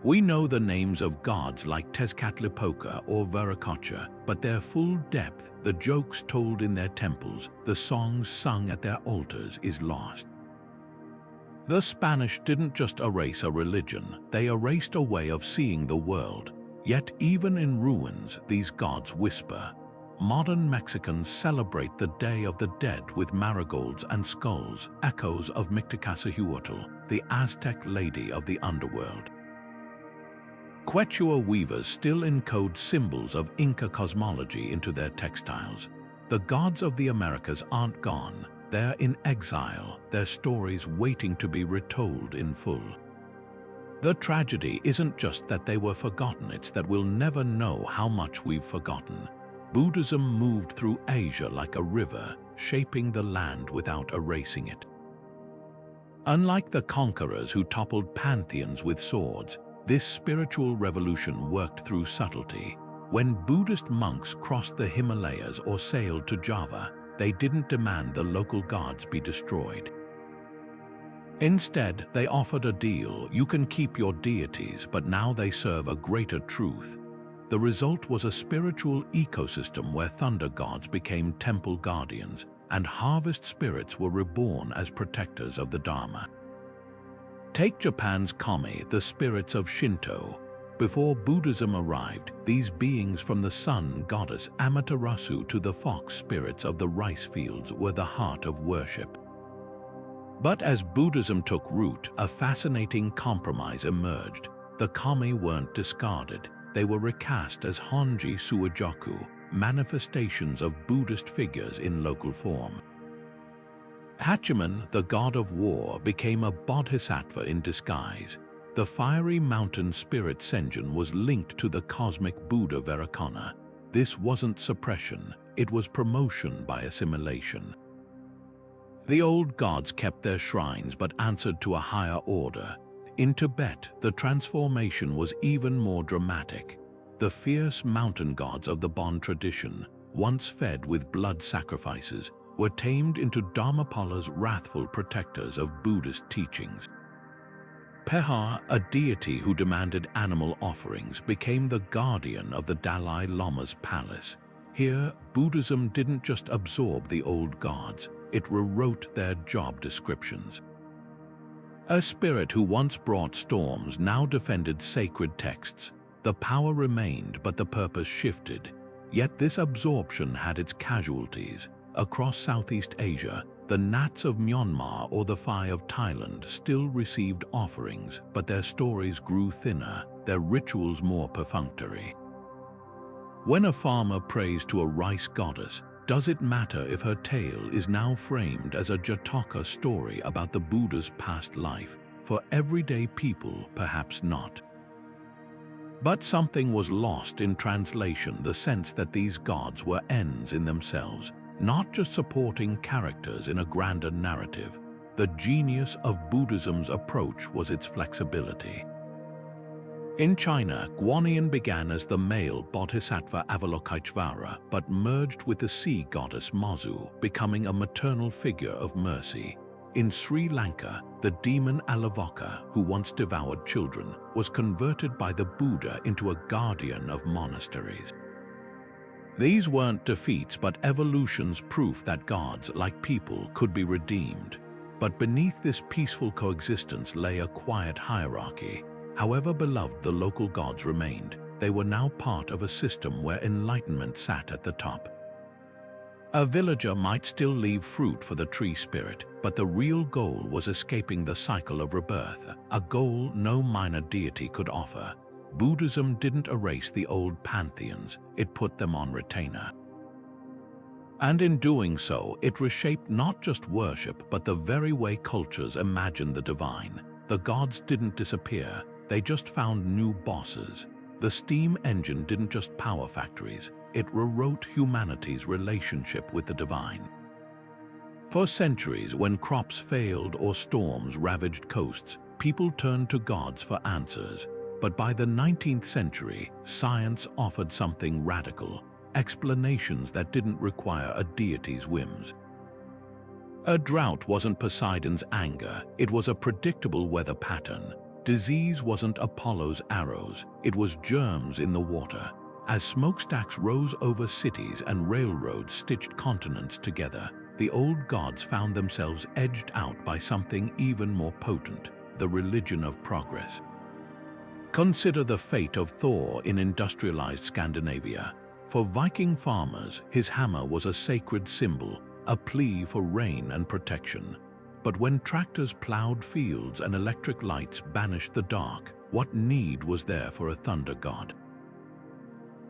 We know the names of gods like Tezcatlipoca or Viracocha, but their full depth, the jokes told in their temples, the songs sung at their altars, is lost. The Spanish didn't just erase a religion, they erased a way of seeing the world. Yet even in ruins, these gods whisper. Modern Mexicans celebrate the Day of the Dead with marigolds and skulls, echoes of Mictlantecuhtli, the Aztec lady of the underworld. Quechua weavers still encode symbols of Inca cosmology into their textiles. The gods of the Americas aren't gone. They're in exile, their stories waiting to be retold in full. The tragedy isn't just that they were forgotten, it's that we'll never know how much we've forgotten. Buddhism moved through Asia like a river, shaping the land without erasing it. Unlike the conquerors who toppled pantheons with swords, this spiritual revolution worked through subtlety. When Buddhist monks crossed the Himalayas or sailed to Java, they didn't demand the local gods be destroyed. Instead, they offered a deal: you can keep your deities, but now they serve a greater truth. The result was a spiritual ecosystem where thunder gods became temple guardians, and harvest spirits were reborn as protectors of the Dharma. Take Japan's kami, the spirits of Shinto. Before Buddhism arrived, these beings from the sun goddess Amaterasu to the fox spirits of the rice fields were the heart of worship. But as Buddhism took root, a fascinating compromise emerged. The kami weren't discarded. They were recast as Honji Suijoku, manifestations of Buddhist figures in local form. Hachiman, the god of war, became a bodhisattva in disguise. The fiery mountain spirit Senjin was linked to the cosmic Buddha Vairocana. This wasn't suppression, it was promotion by assimilation. The old gods kept their shrines but answered to a higher order. In Tibet, the transformation was even more dramatic. The fierce mountain gods of the Bon tradition, once fed with blood sacrifices, were tamed into Dharmapala's wrathful protectors of Buddhist teachings. Pehar, a deity who demanded animal offerings, became the guardian of the Dalai Lama's palace. Here, Buddhism didn't just absorb the old gods, it rewrote their job descriptions. A spirit who once brought storms now defended sacred texts. The power remained, but the purpose shifted. Yet this absorption had its casualties. Across Southeast Asia, the Nats of Myanmar or the Phi of Thailand still received offerings, but their stories grew thinner, their rituals more perfunctory. When a farmer prays to a rice goddess, does it matter if her tale is now framed as a Jataka story about the Buddha's past life? For everyday people, perhaps not. But something was lost in translation, the sense that these gods were ends in themselves, not just supporting characters in a grander narrative. The genius of Buddhism's approach was its flexibility. In China, Guanyin began as the male bodhisattva Avalokiteshvara, but merged with the sea goddess Mazu, becoming a maternal figure of mercy. In Sri Lanka, the demon Alavoka, who once devoured children, was converted by the Buddha into a guardian of monasteries. These weren't defeats but evolution's proof that gods, like people, could be redeemed. But beneath this peaceful coexistence lay a quiet hierarchy. However beloved the local gods remained, they were now part of a system where enlightenment sat at the top. A villager might still leave fruit for the tree spirit, but the real goal was escaping the cycle of rebirth, a goal no minor deity could offer. Buddhism didn't erase the old pantheons, it put them on retainer. And in doing so, it reshaped not just worship, but the very way cultures imagined the divine. The gods didn't disappear, they just found new bosses. The steam engine didn't just power factories, it rewrote humanity's relationship with the divine. For centuries, when crops failed or storms ravaged coasts, people turned to gods for answers. But by the 19th century, science offered something radical, explanations that didn't require a deity's whims. A drought wasn't Poseidon's anger, it was a predictable weather pattern. Disease wasn't Apollo's arrows, it was germs in the water. As smokestacks rose over cities and railroads stitched continents together, the old gods found themselves edged out by something even more potent, the religion of progress. Consider the fate of Thor in industrialized Scandinavia. For Viking farmers, his hammer was a sacred symbol, a plea for rain and protection. But when tractors plowed fields and electric lights banished the dark, what need was there for a thunder god?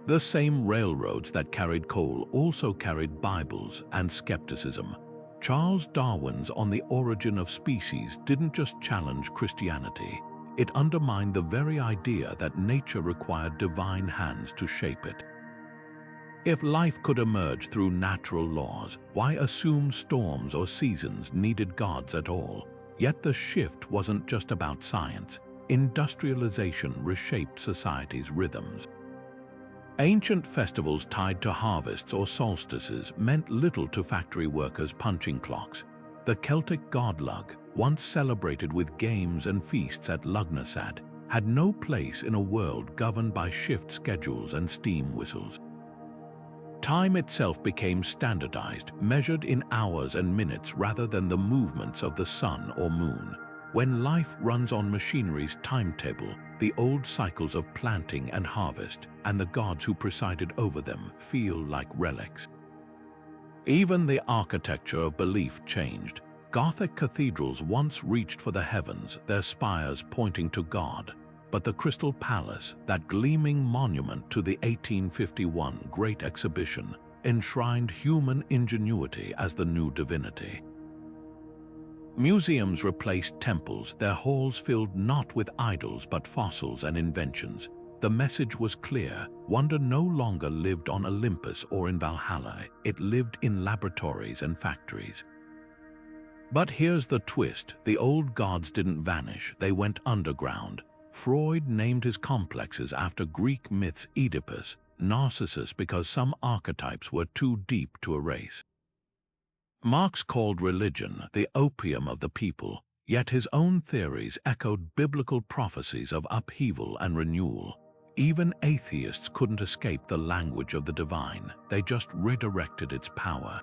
The same railroads that carried coal also carried Bibles and skepticism. Charles Darwin's On the Origin of Species didn't just challenge Christianity. It undermined the very idea that nature required divine hands to shape it. If life could emerge through natural laws, why assume storms or seasons needed gods at all? Yet the shift wasn't just about science. Industrialization reshaped society's rhythms. Ancient festivals tied to harvests or solstices meant little to factory workers' punching clocks. The Celtic god Lugh, once celebrated with games and feasts at Lugnasad, had no place in a world governed by shift schedules and steam whistles. Time itself became standardized, measured in hours and minutes rather than the movements of the sun or moon. When life runs on machinery's timetable, the old cycles of planting and harvest, and the gods who presided over them, feel like relics. Even the architecture of belief changed. Gothic cathedrals once reached for the heavens, their spires pointing to God. But the Crystal Palace, that gleaming monument to the 1851 Great Exhibition, enshrined human ingenuity as the new divinity. Museums replaced temples, their halls filled not with idols but fossils and inventions. The message was clear: wonder no longer lived on Olympus or in Valhalla, it lived in laboratories and factories. But here's the twist: the old gods didn't vanish, they went underground. Freud named his complexes after Greek myths Oedipus, Narcissus because some archetypes were too deep to erase. Marx called religion the opium of the people, yet his own theories echoed biblical prophecies of upheaval and renewal. Even atheists couldn't escape the language of the divine, they just redirected its power.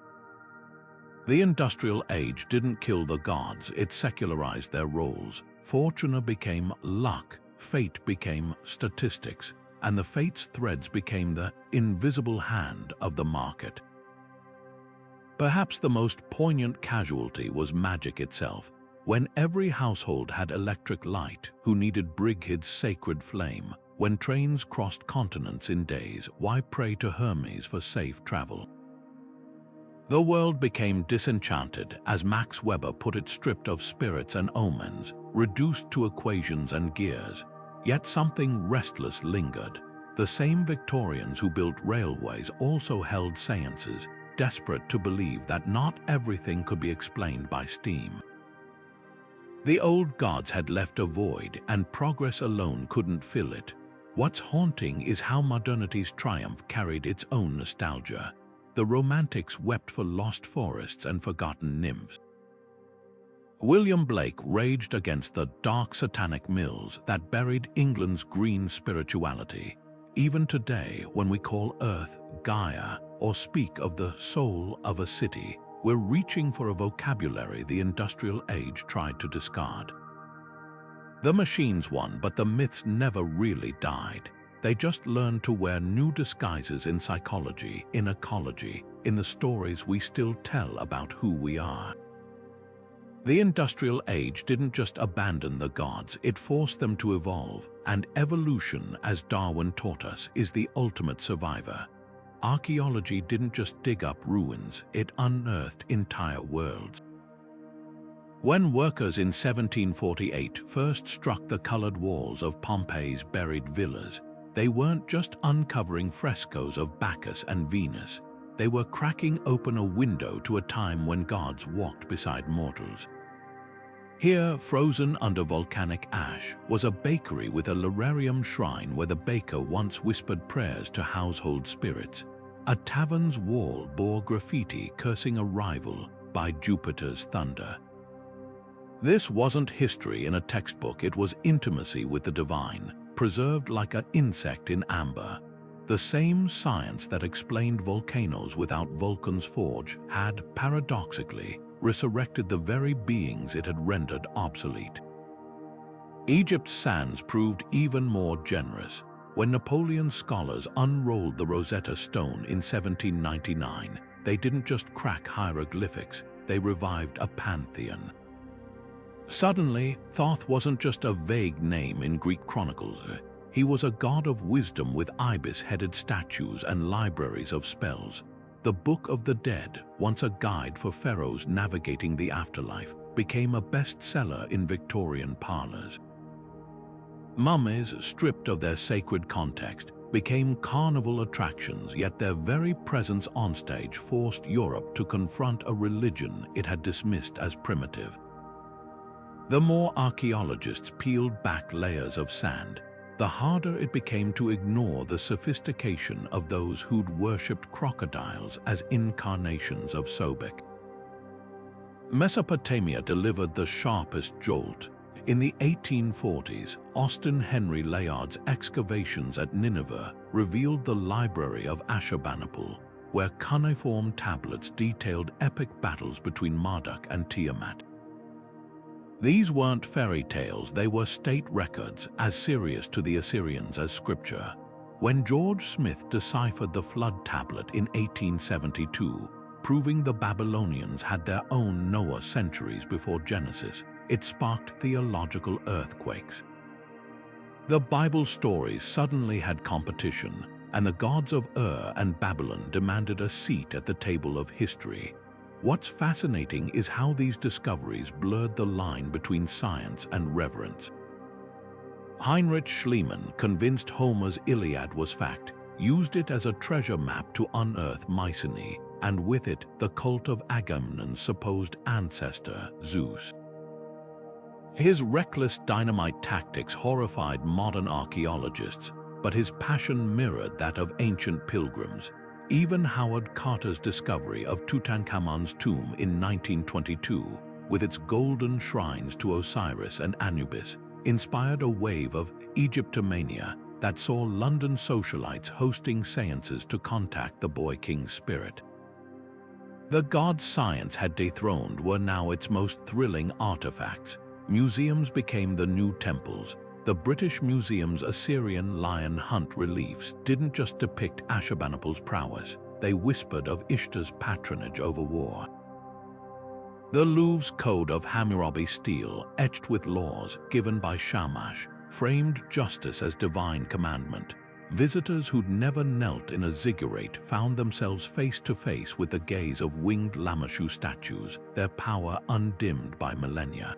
The industrial age didn't kill the gods, it secularized their roles. Fortuna became luck, fate became statistics, and the fate's threads became the invisible hand of the market. Perhaps the most poignant casualty was magic itself. When every household had electric light, who needed Brigid's sacred flame? When trains crossed continents in days, why pray to Hermes for safe travel? The world became disenchanted, as Max Weber put it, stripped of spirits and omens, reduced to equations and gears. Yet something restless lingered. The same Victorians who built railways also held seances, desperate to believe that not everything could be explained by steam. The old gods had left a void, and progress alone couldn't fill it. What's haunting is how modernity's triumph carried its own nostalgia. The Romantics wept for lost forests and forgotten nymphs. William Blake raged against the dark satanic mills that buried England's green spirituality. Even today, when we call Earth Gaia or speak of the soul of a city, we're reaching for a vocabulary the industrial age tried to discard. The machines won, but the myths never really died. They just learned to wear new disguises in psychology, in ecology, in the stories we still tell about who we are. The industrial age didn't just abandon the gods, it forced them to evolve, and evolution, as Darwin taught us, is the ultimate survivor. Archaeology didn't just dig up ruins, it unearthed entire worlds. When workers in 1748 first struck the colored walls of Pompeii's buried villas, they weren't just uncovering frescoes of Bacchus and Venus, they were cracking open a window to a time when gods walked beside mortals. Here, frozen under volcanic ash, was a bakery with a lararium shrine where the baker once whispered prayers to household spirits. A tavern's wall bore graffiti cursing a rival by Jupiter's thunder. This wasn't history in a textbook, it was intimacy with the divine, preserved like an insect in amber. The same science that explained volcanoes without Vulcan's forge had, paradoxically, resurrected the very beings it had rendered obsolete. Egypt's sands proved even more generous. When Napoleon's scholars unrolled the Rosetta Stone in 1799, they didn't just crack hieroglyphics, they revived a pantheon. Suddenly, Thoth wasn't just a vague name in Greek chronicles. He was a god of wisdom with ibis-headed statues and libraries of spells. The Book of the Dead, once a guide for pharaohs navigating the afterlife, became a bestseller in Victorian parlors. Mummies, stripped of their sacred context, became carnival attractions, yet their very presence onstage forced Europe to confront a religion it had dismissed as primitive. The more archaeologists peeled back layers of sand, the harder it became to ignore the sophistication of those who'd worshipped crocodiles as incarnations of Sobek. Mesopotamia delivered the sharpest jolt. In the 1840s, Austin Henry Layard's excavations at Nineveh revealed the library of Ashurbanipal, where cuneiform tablets detailed epic battles between Marduk and Tiamat. These weren't fairy tales, they were state records, as serious to the Assyrians as scripture. When George Smith deciphered the Flood Tablet in 1872, proving the Babylonians had their own Noah centuries before Genesis, it sparked theological earthquakes. The Bible stories suddenly had competition, and the gods of Ur and Babylon demanded a seat at the table of history. What's fascinating is how these discoveries blurred the line between science and reverence. Heinrich Schliemann, convinced Homer's Iliad was fact, used it as a treasure map to unearth Mycenae, and with it, the cult of Agamemnon's supposed ancestor, Zeus. His reckless dynamite tactics horrified modern archaeologists, but his passion mirrored that of ancient pilgrims. Even Howard Carter's discovery of Tutankhamun's tomb in 1922, with its golden shrines to Osiris and Anubis, inspired a wave of Egyptomania that saw London socialites hosting seances to contact the boy king's spirit. The gods science had dethroned were now its most thrilling artifacts. Museums became the new temples. The British Museum's Assyrian lion hunt reliefs didn't just depict Ashurbanipal's prowess, they whispered of Ishtar's patronage over war. The Louvre's Code of Hammurabi stele, etched with laws given by Shamash, framed justice as divine commandment. Visitors who'd never knelt in a ziggurat found themselves face to face with the gaze of winged Lamassu statues, their power undimmed by millennia.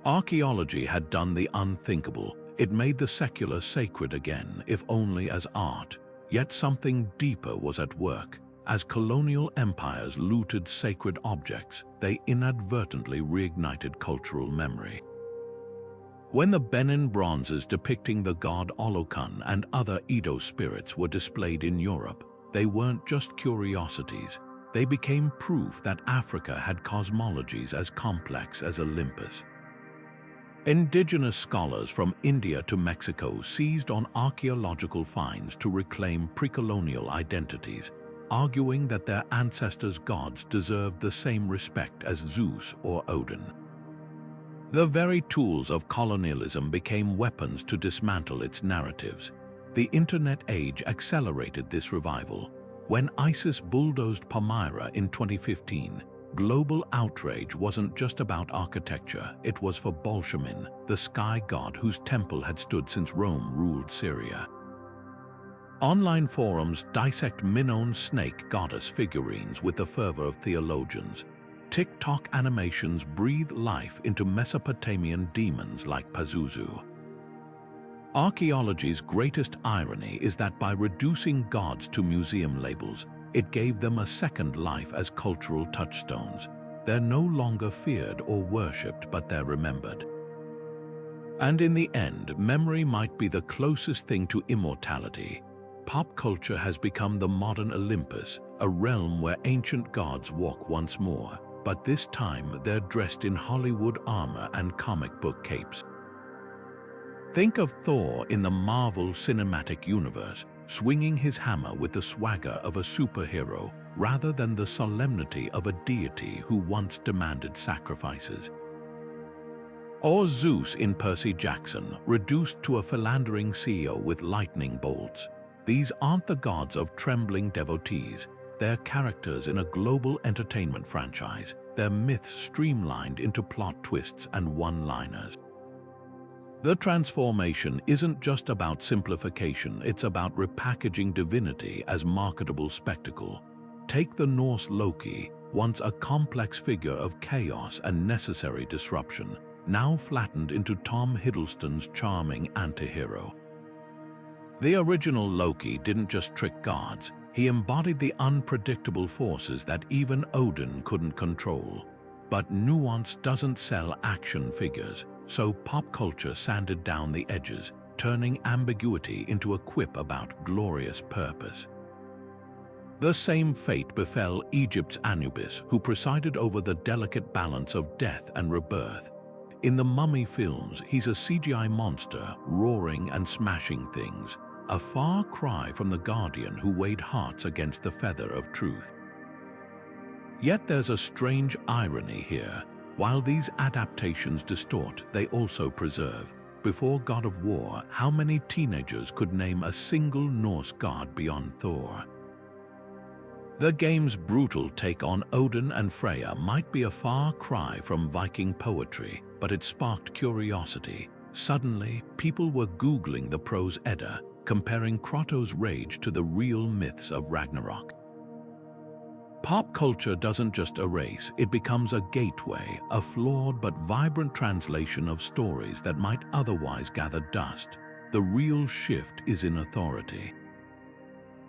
Archaeology had done the unthinkable. It made the secular sacred again, if only as art. Yet something deeper was at work. As colonial empires looted sacred objects, they inadvertently reignited cultural memory. When the Benin bronzes depicting the god Olokun and other Edo spirits were displayed in Europe, they weren't just curiosities. They became proof that Africa had cosmologies as complex as Olympus. Indigenous scholars from India to Mexico seized on archaeological finds to reclaim pre-colonial identities, arguing that their ancestors' gods deserved the same respect as Zeus or Odin. The very tools of colonialism became weapons to dismantle its narratives. The Internet age accelerated this revival. When ISIS bulldozed Palmyra in 2015, global outrage wasn't just about architecture, it was for Bolshemin, the sky god whose temple had stood since Rome ruled Syria. Online forums dissect Minoan snake goddess figurines with the fervor of theologians. TikTok animations breathe life into Mesopotamian demons like Pazuzu. Archaeology's greatest irony is that by reducing gods to museum labels, it gave them a second life as cultural touchstones. They're no longer feared or worshipped, but they're remembered. And in the end, memory might be the closest thing to immortality. Pop culture has become the modern Olympus, a realm where ancient gods walk once more, but this time they're dressed in Hollywood armor and comic book capes. Think of Thor in the Marvel Cinematic Universe, swinging his hammer with the swagger of a superhero rather than the solemnity of a deity who once demanded sacrifices. Or Zeus in Percy Jackson, reduced to a philandering CEO with lightning bolts. These aren't the gods of trembling devotees. They're characters in a global entertainment franchise, their myths streamlined into plot twists and one-liners. The transformation isn't just about simplification, it's about repackaging divinity as marketable spectacle. Take the Norse Loki, once a complex figure of chaos and necessary disruption, now flattened into Tom Hiddleston's charming anti-hero. The original Loki didn't just trick gods, he embodied the unpredictable forces that even Odin couldn't control. But nuance doesn't sell action figures, so pop culture sanded down the edges, turning ambiguity into a quip about glorious purpose. The same fate befell Egypt's Anubis, who presided over the delicate balance of death and rebirth. In the Mummy films, he's a CGI monster, roaring and smashing things, a far cry from the guardian who weighed hearts against the feather of truth. Yet there's a strange irony here. While these adaptations distort, they also preserve. Before God of War, how many teenagers could name a single Norse god beyond Thor? The game's brutal take on Odin and Freya might be a far cry from Viking poetry, but it sparked curiosity. Suddenly, people were Googling the prose Edda, comparing Kroto's rage to the real myths of Ragnarok. Pop culture doesn't just erase, it becomes a gateway, a flawed but vibrant translation of stories that might otherwise gather dust. The real shift is in authority.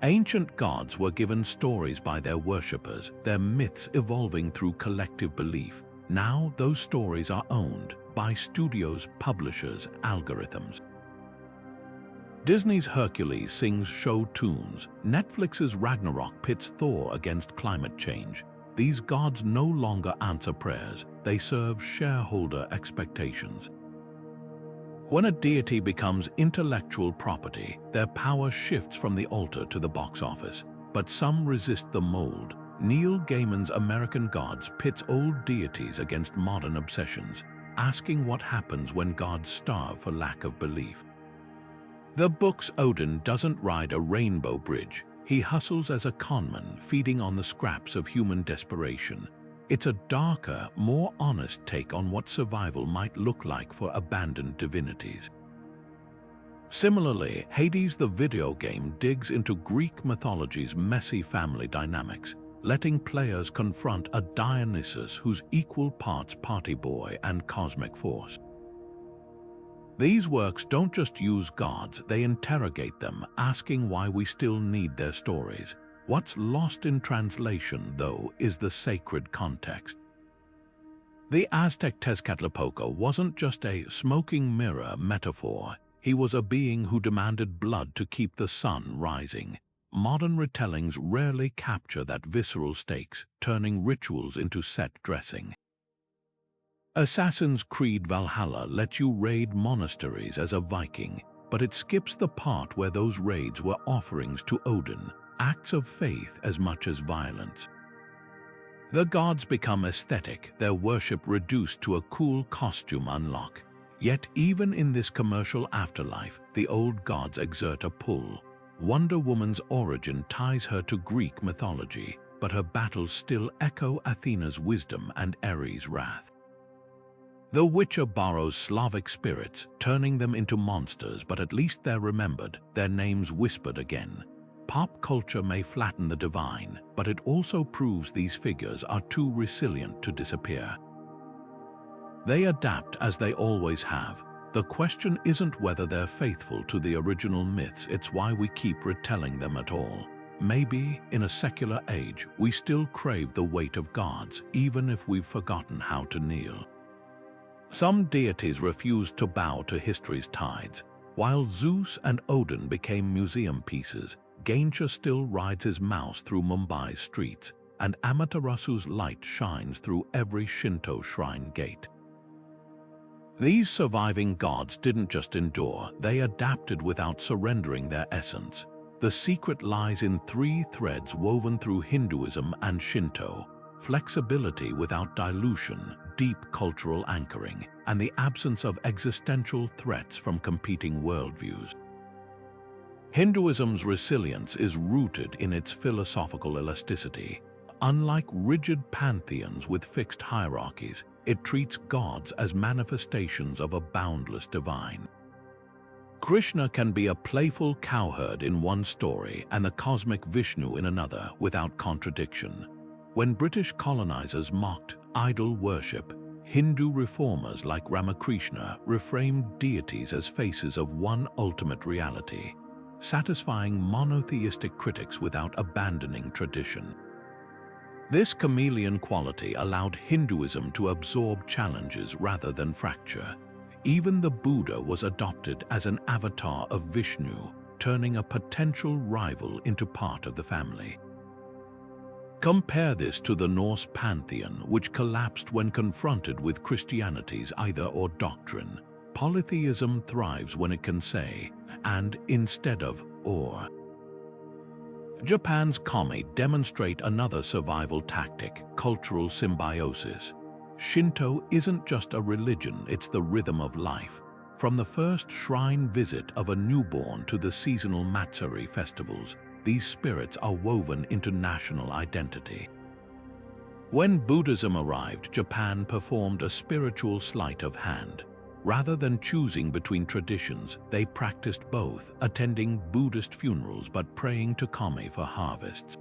Ancient gods were given stories by their worshippers, their myths evolving through collective belief. Now those stories are owned, by studios, publishers, algorithms. Disney's Hercules sings show tunes. Netflix's Ragnarok pits Thor against climate change. These gods no longer answer prayers, they serve shareholder expectations. When a deity becomes intellectual property, their power shifts from the altar to the box office. But some resist the mold. Neil Gaiman's American Gods pits old deities against modern obsessions, asking what happens when gods starve for lack of belief. The book's Odin doesn't ride a rainbow bridge. He hustles as a conman, feeding on the scraps of human desperation. It's a darker, more honest take on what survival might look like for abandoned divinities. Similarly, Hades the video game digs into Greek mythology's messy family dynamics, letting players confront a Dionysus who's equal parts party boy and cosmic force. These works don't just use gods, they interrogate them, asking why we still need their stories. What's lost in translation, though, is the sacred context. The Aztec Tezcatlipoca wasn't just a smoking mirror metaphor. He was a being who demanded blood to keep the sun rising. Modern retellings rarely capture that visceral stakes, turning rituals into set dressing. Assassin's Creed Valhalla lets you raid monasteries as a Viking, but it skips the part where those raids were offerings to Odin, acts of faith as much as violence. The gods become aesthetic, their worship reduced to a cool costume unlock. Yet even in this commercial afterlife, the old gods exert a pull. Wonder Woman's origin ties her to Greek mythology, but her battles still echo Athena's wisdom and Ares' wrath. The Witcher borrows Slavic spirits, turning them into monsters, but at least they're remembered, their names whispered again. Pop culture may flatten the divine, but it also proves these figures are too resilient to disappear. They adapt as they always have. The question isn't whether they're faithful to the original myths, it's why we keep retelling them at all. Maybe, in a secular age, we still crave the weight of gods, even if we've forgotten how to kneel. Some deities refused to bow to history's tides. While Zeus and Odin became museum pieces, Ganesha still rides his mouse through Mumbai's streets, and Amaterasu's light shines through every Shinto shrine gate. These surviving gods didn't just endure, they adapted without surrendering their essence. The secret lies in three threads woven through Hinduism and Shinto: flexibility without dilution, deep cultural anchoring, and the absence of existential threats from competing worldviews. Hinduism's resilience is rooted in its philosophical elasticity. Unlike rigid pantheons with fixed hierarchies, it treats gods as manifestations of a boundless divine. Krishna can be a playful cowherd in one story and the cosmic Vishnu in another without contradiction. When British colonizers mocked idol worship, Hindu reformers like Ramakrishna reframed deities as faces of one ultimate reality, satisfying monotheistic critics without abandoning tradition. This chameleon quality allowed Hinduism to absorb challenges rather than fracture. Even the Buddha was adopted as an avatar of Vishnu, turning a potential rival into part of the family. Compare this to the Norse pantheon, which collapsed when confronted with Christianity's either-or doctrine. Polytheism thrives when it can say, and instead of or. Japan's kami demonstrate another survival tactic: cultural symbiosis. Shinto isn't just a religion, it's the rhythm of life. From the first shrine visit of a newborn to the seasonal Matsuri festivals, these spirits are woven into national identity. When Buddhism arrived, Japan performed a spiritual sleight of hand. Rather than choosing between traditions, they practiced both, attending Buddhist funerals but praying to kami for harvests.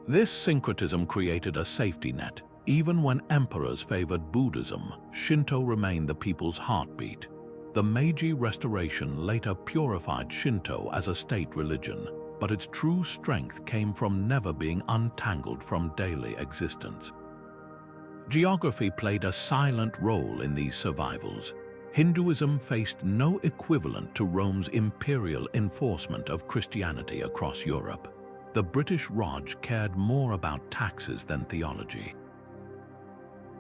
This syncretism created a safety net. Even when emperors favored Buddhism, Shinto remained the people's heartbeat. The Meiji Restoration later purified Shinto as a state religion, but its true strength came from never being untangled from daily existence. Geography played a silent role in these survivals. Hinduism faced no equivalent to Rome's imperial enforcement of Christianity across Europe. The British Raj cared more about taxes than theology.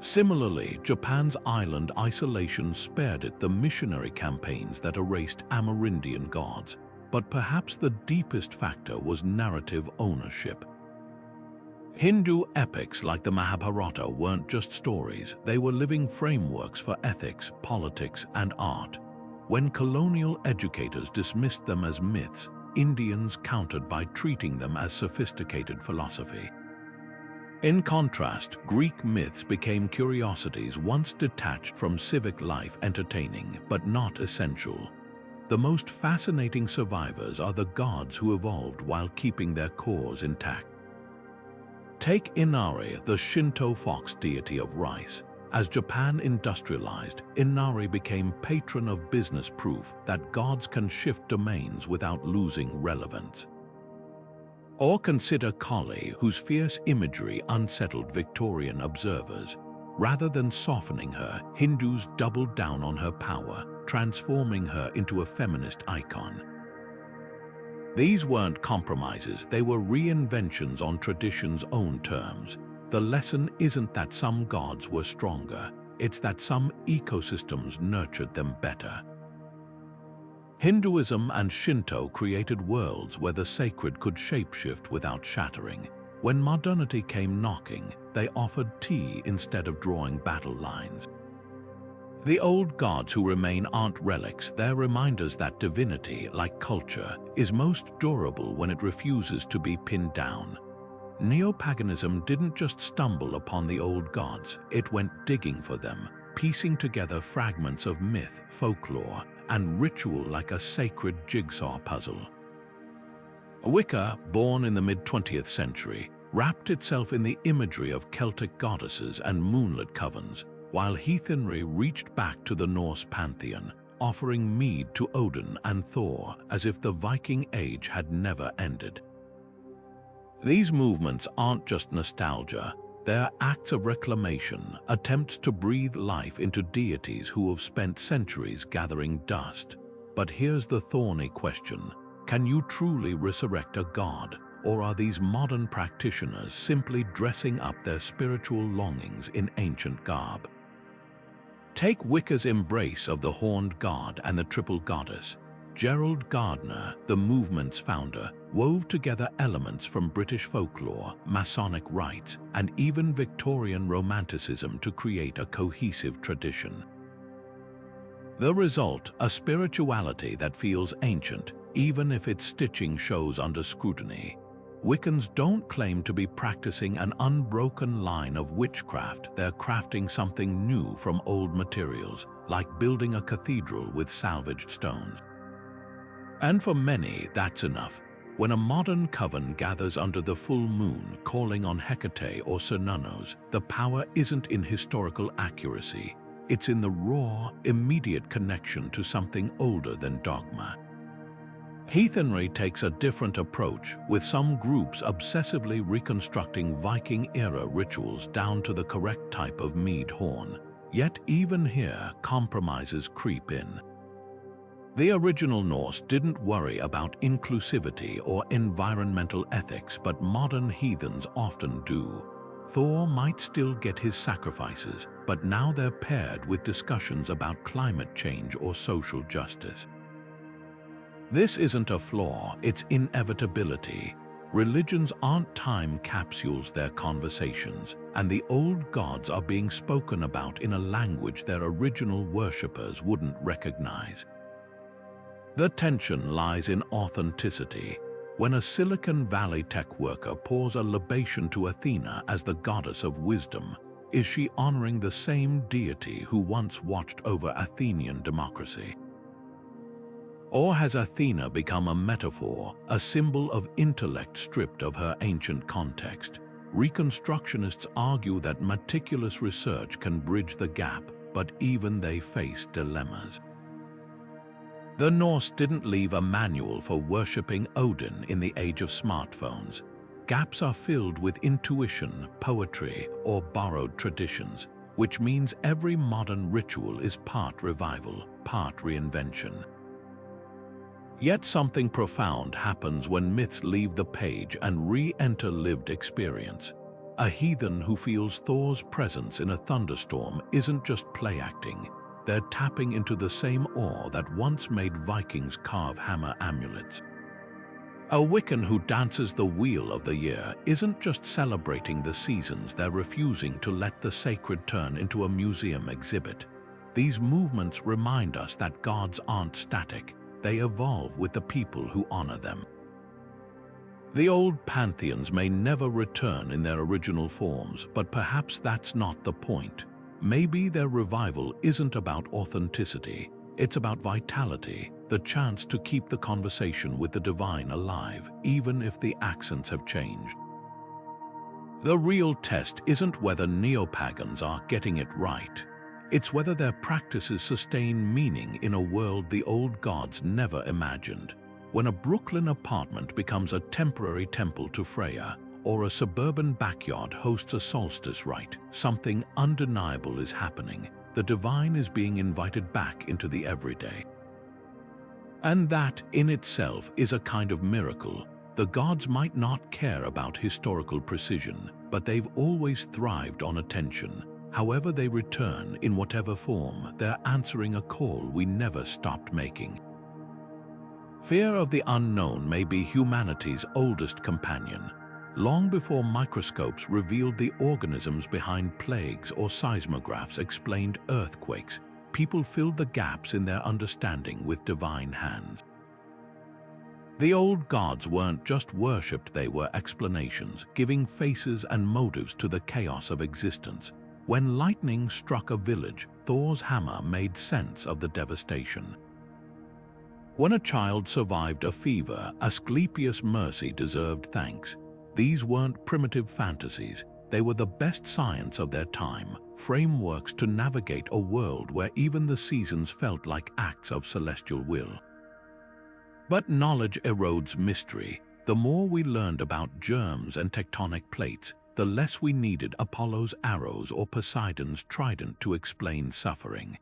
Similarly, Japan's island isolation spared it the missionary campaigns that erased Amerindian gods, but perhaps the deepest factor was narrative ownership. Hindu epics like the Mahabharata weren't just stories, they were living frameworks for ethics, politics, and art. When colonial educators dismissed them as myths, Indians countered by treating them as sophisticated philosophy. In contrast, Greek myths became curiosities once detached from civic life, entertaining but not essential. The most fascinating survivors are the gods who evolved while keeping their cores intact. Take Inari, the Shinto fox deity of rice. As Japan industrialized, Inari became patron of business, proof that gods can shift domains without losing relevance. Or consider Kali, whose fierce imagery unsettled Victorian observers. Rather than softening her, Hindus doubled down on her power, transforming her into a feminist icon. These weren't compromises, they were reinventions on tradition's own terms. The lesson isn't that some gods were stronger, it's that some ecosystems nurtured them better. Hinduism and Shinto created worlds where the sacred could shapeshift without shattering. When modernity came knocking, they offered tea instead of drawing battle lines. The old gods who remain aren't relics, they're reminders that divinity, like culture, is most durable when it refuses to be pinned down. Neopaganism didn't just stumble upon the old gods, it went digging for them, piecing together fragments of myth, folklore, and ritual like a sacred jigsaw puzzle. Wicca, born in the mid-20th century, wrapped itself in the imagery of Celtic goddesses and moonlit covens, while heathenry reached back to the Norse pantheon, offering mead to Odin and Thor as if the Viking Age had never ended. These movements aren't just nostalgia, they're acts of reclamation, attempts to breathe life into deities who have spent centuries gathering dust. But here's the thorny question: can you truly resurrect a god, or are these modern practitioners simply dressing up their spiritual longings in ancient garb? Take Wicca's embrace of the horned god and the triple goddess. Gerald Gardner, the movement's founder, wove together elements from British folklore, Masonic rites, and even Victorian Romanticism to create a cohesive tradition. The result, a spirituality that feels ancient, even if its stitching shows under scrutiny. Wiccans don't claim to be practicing an unbroken line of witchcraft, they're crafting something new from old materials, like building a cathedral with salvaged stones. And for many, that's enough. When a modern coven gathers under the full moon, calling on Hecate or Cernunnos, the power isn't in historical accuracy. It's in the raw, immediate connection to something older than dogma. Heathenry takes a different approach, with some groups obsessively reconstructing Viking-era rituals down to the correct type of mead horn. Yet even here, compromises creep in. The original Norse didn't worry about inclusivity or environmental ethics, but modern heathens often do. Thor might still get his sacrifices, but now they're paired with discussions about climate change or social justice. This isn't a flaw, it's inevitability. Religions aren't time capsules, they're conversations, and the old gods are being spoken about in a language their original worshippers wouldn't recognize. The tension lies in authenticity. When a Silicon Valley tech worker pours a libation to Athena as the goddess of wisdom, is she honoring the same deity who once watched over Athenian democracy? Or has Athena become a metaphor, a symbol of intellect stripped of her ancient context? Reconstructionists argue that meticulous research can bridge the gap, but even they face dilemmas. The Norse didn't leave a manual for worshipping Odin in the age of smartphones. Gaps are filled with intuition, poetry, or borrowed traditions, which means every modern ritual is part revival, part reinvention. Yet something profound happens when myths leave the page and re-enter lived experience. A heathen who feels Thor's presence in a thunderstorm isn't just play acting. They're tapping into the same awe that once made Vikings carve hammer amulets. A Wiccan who dances the wheel of the year isn't just celebrating the seasons, they're refusing to let the sacred turn into a museum exhibit. These movements remind us that gods aren't static, they evolve with the people who honor them. The old pantheons may never return in their original forms, but perhaps that's not the point. Maybe their revival isn't about authenticity, it's about vitality, the chance to keep the conversation with the divine alive, even if the accents have changed. The real test isn't whether neopagans are getting it right. It's whether their practices sustain meaning in a world the old gods never imagined. When a Brooklyn apartment becomes a temporary temple to Freya, or a suburban backyard hosts a solstice rite, something undeniable is happening. The divine is being invited back into the everyday. And that, in itself, is a kind of miracle. The gods might not care about historical precision, but they've always thrived on attention. However they return, in whatever form, they're answering a call we never stopped making. Fear of the unknown may be humanity's oldest companion. Long before microscopes revealed the organisms behind plagues or seismographs explained earthquakes, people filled the gaps in their understanding with divine hands. The old gods weren't just worshipped, they were explanations, giving faces and motives to the chaos of existence. When lightning struck a village, Thor's hammer made sense of the devastation. When a child survived a fever, Asclepius' mercy deserved thanks. These weren't primitive fantasies, they were the best science of their time, frameworks to navigate a world where even the seasons felt like acts of celestial will. But knowledge erodes mystery. The more we learned about germs and tectonic plates, the less we needed Apollo's arrows or Poseidon's trident to explain suffering.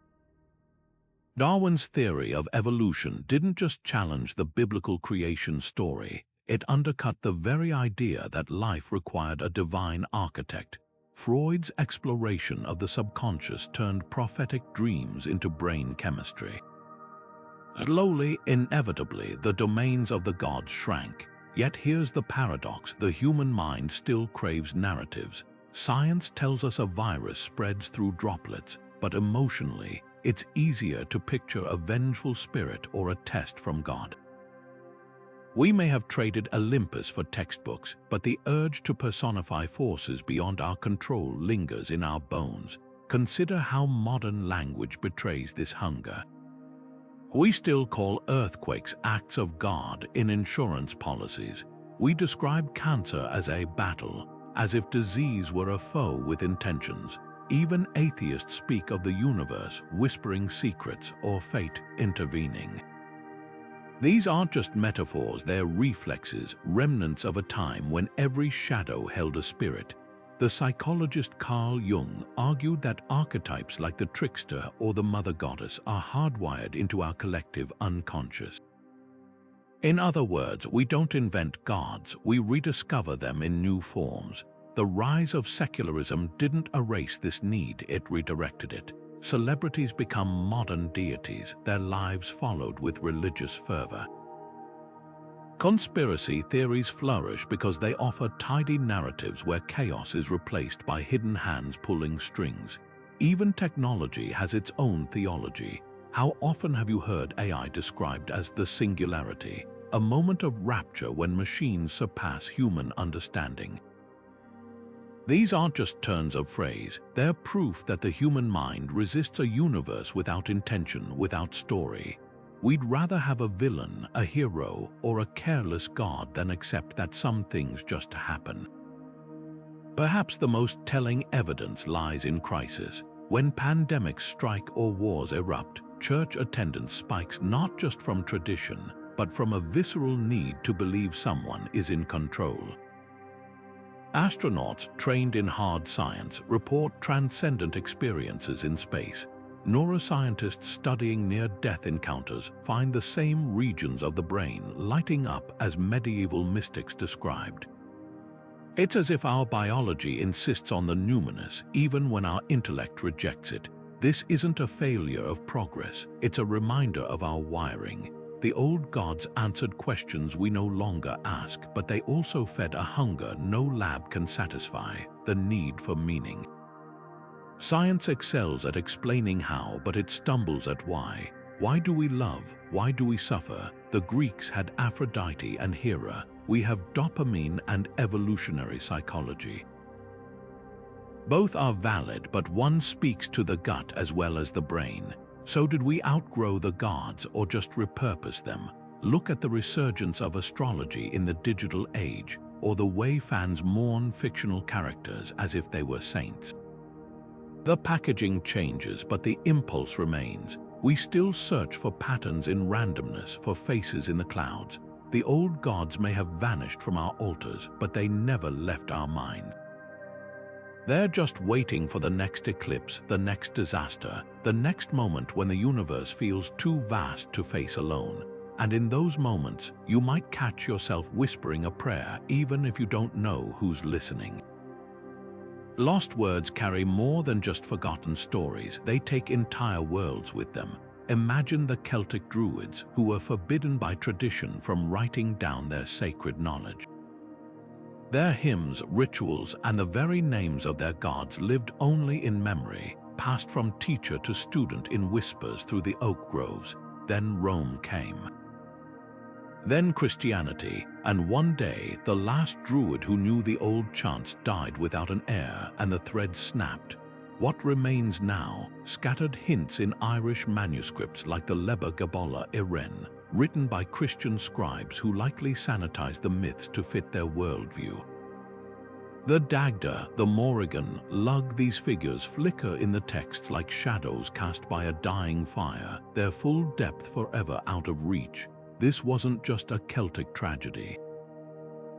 Darwin's theory of evolution didn't just challenge the biblical creation story, it undercut the very idea that life required a divine architect. Freud's exploration of the subconscious turned prophetic dreams into brain chemistry. Slowly, inevitably, the domains of the gods shrank. Yet here's the paradox: the human mind still craves narratives. Science tells us a virus spreads through droplets, but emotionally, it's easier to picture a vengeful spirit or a test from God. We may have traded Olympus for textbooks, but the urge to personify forces beyond our control lingers in our bones. Consider how modern language betrays this hunger. We still call earthquakes acts of God in insurance policies. We describe cancer as a battle, as if disease were a foe with intentions. Even atheists speak of the universe whispering secrets or fate intervening. These aren't just metaphors, they're reflexes, remnants of a time when every shadow held a spirit. The psychologist Carl Jung argued that archetypes like the trickster or the mother goddess are hardwired into our collective unconscious. In other words, we don't invent gods, we rediscover them in new forms. The rise of secularism didn't erase this need, it redirected it. Celebrities become modern deities, their lives followed with religious fervor. Conspiracy theories flourish because they offer tidy narratives where chaos is replaced by hidden hands pulling strings. Even technology has its own theology. How often have you heard AI described as the singularity, a moment of rapture when machines surpass human understanding? These aren't just turns of phrase, they're proof that the human mind resists a universe without intention, without story. We'd rather have a villain, a hero, or a careless god than accept that some things just happen. Perhaps the most telling evidence lies in crisis. When pandemics strike or wars erupt, church attendance spikes not just from tradition, but from a visceral need to believe someone is in control. Astronauts trained in hard science report transcendent experiences in space. Neuroscientists studying near-death encounters find the same regions of the brain lighting up as medieval mystics described. It's as if our biology insists on the numinous even when our intellect rejects it. This isn't a failure of progress, it's a reminder of our wiring. The old gods answered questions we no longer ask, but they also fed a hunger no lab can satisfy, the need for meaning. Science excels at explaining how, but it stumbles at why. Why do we love? Why do we suffer? The Greeks had Aphrodite and Hera. We have dopamine and evolutionary psychology. Both are valid, but one speaks to the gut as well as the brain. So did we outgrow the gods or just repurpose them? Look at the resurgence of astrology in the digital age, or the way fans mourn fictional characters as if they were saints. The packaging changes, but the impulse remains. We still search for patterns in randomness, for faces in the clouds. The old gods may have vanished from our altars, but they never left our mind. They're just waiting for the next eclipse, the next disaster, the next moment when the universe feels too vast to face alone. And in those moments, you might catch yourself whispering a prayer, even if you don't know who's listening. Lost words carry more than just forgotten stories. They take entire worlds with them. Imagine the Celtic Druids, who were forbidden by tradition from writing down their sacred knowledge. Their hymns, rituals, and the very names of their gods lived only in memory, passed from teacher to student in whispers through the oak groves. Then Rome came. Then Christianity, and one day the last druid who knew the old chants died without an heir, and the thread snapped. What remains now? Scattered hints in Irish manuscripts like the Liber Gabola Iren, written by Christian scribes who likely sanitized the myths to fit their worldview. The Dagda, the Morrigan, Lug, these figures flicker in the texts like shadows cast by a dying fire, their full depth forever out of reach. This wasn't just a Celtic tragedy.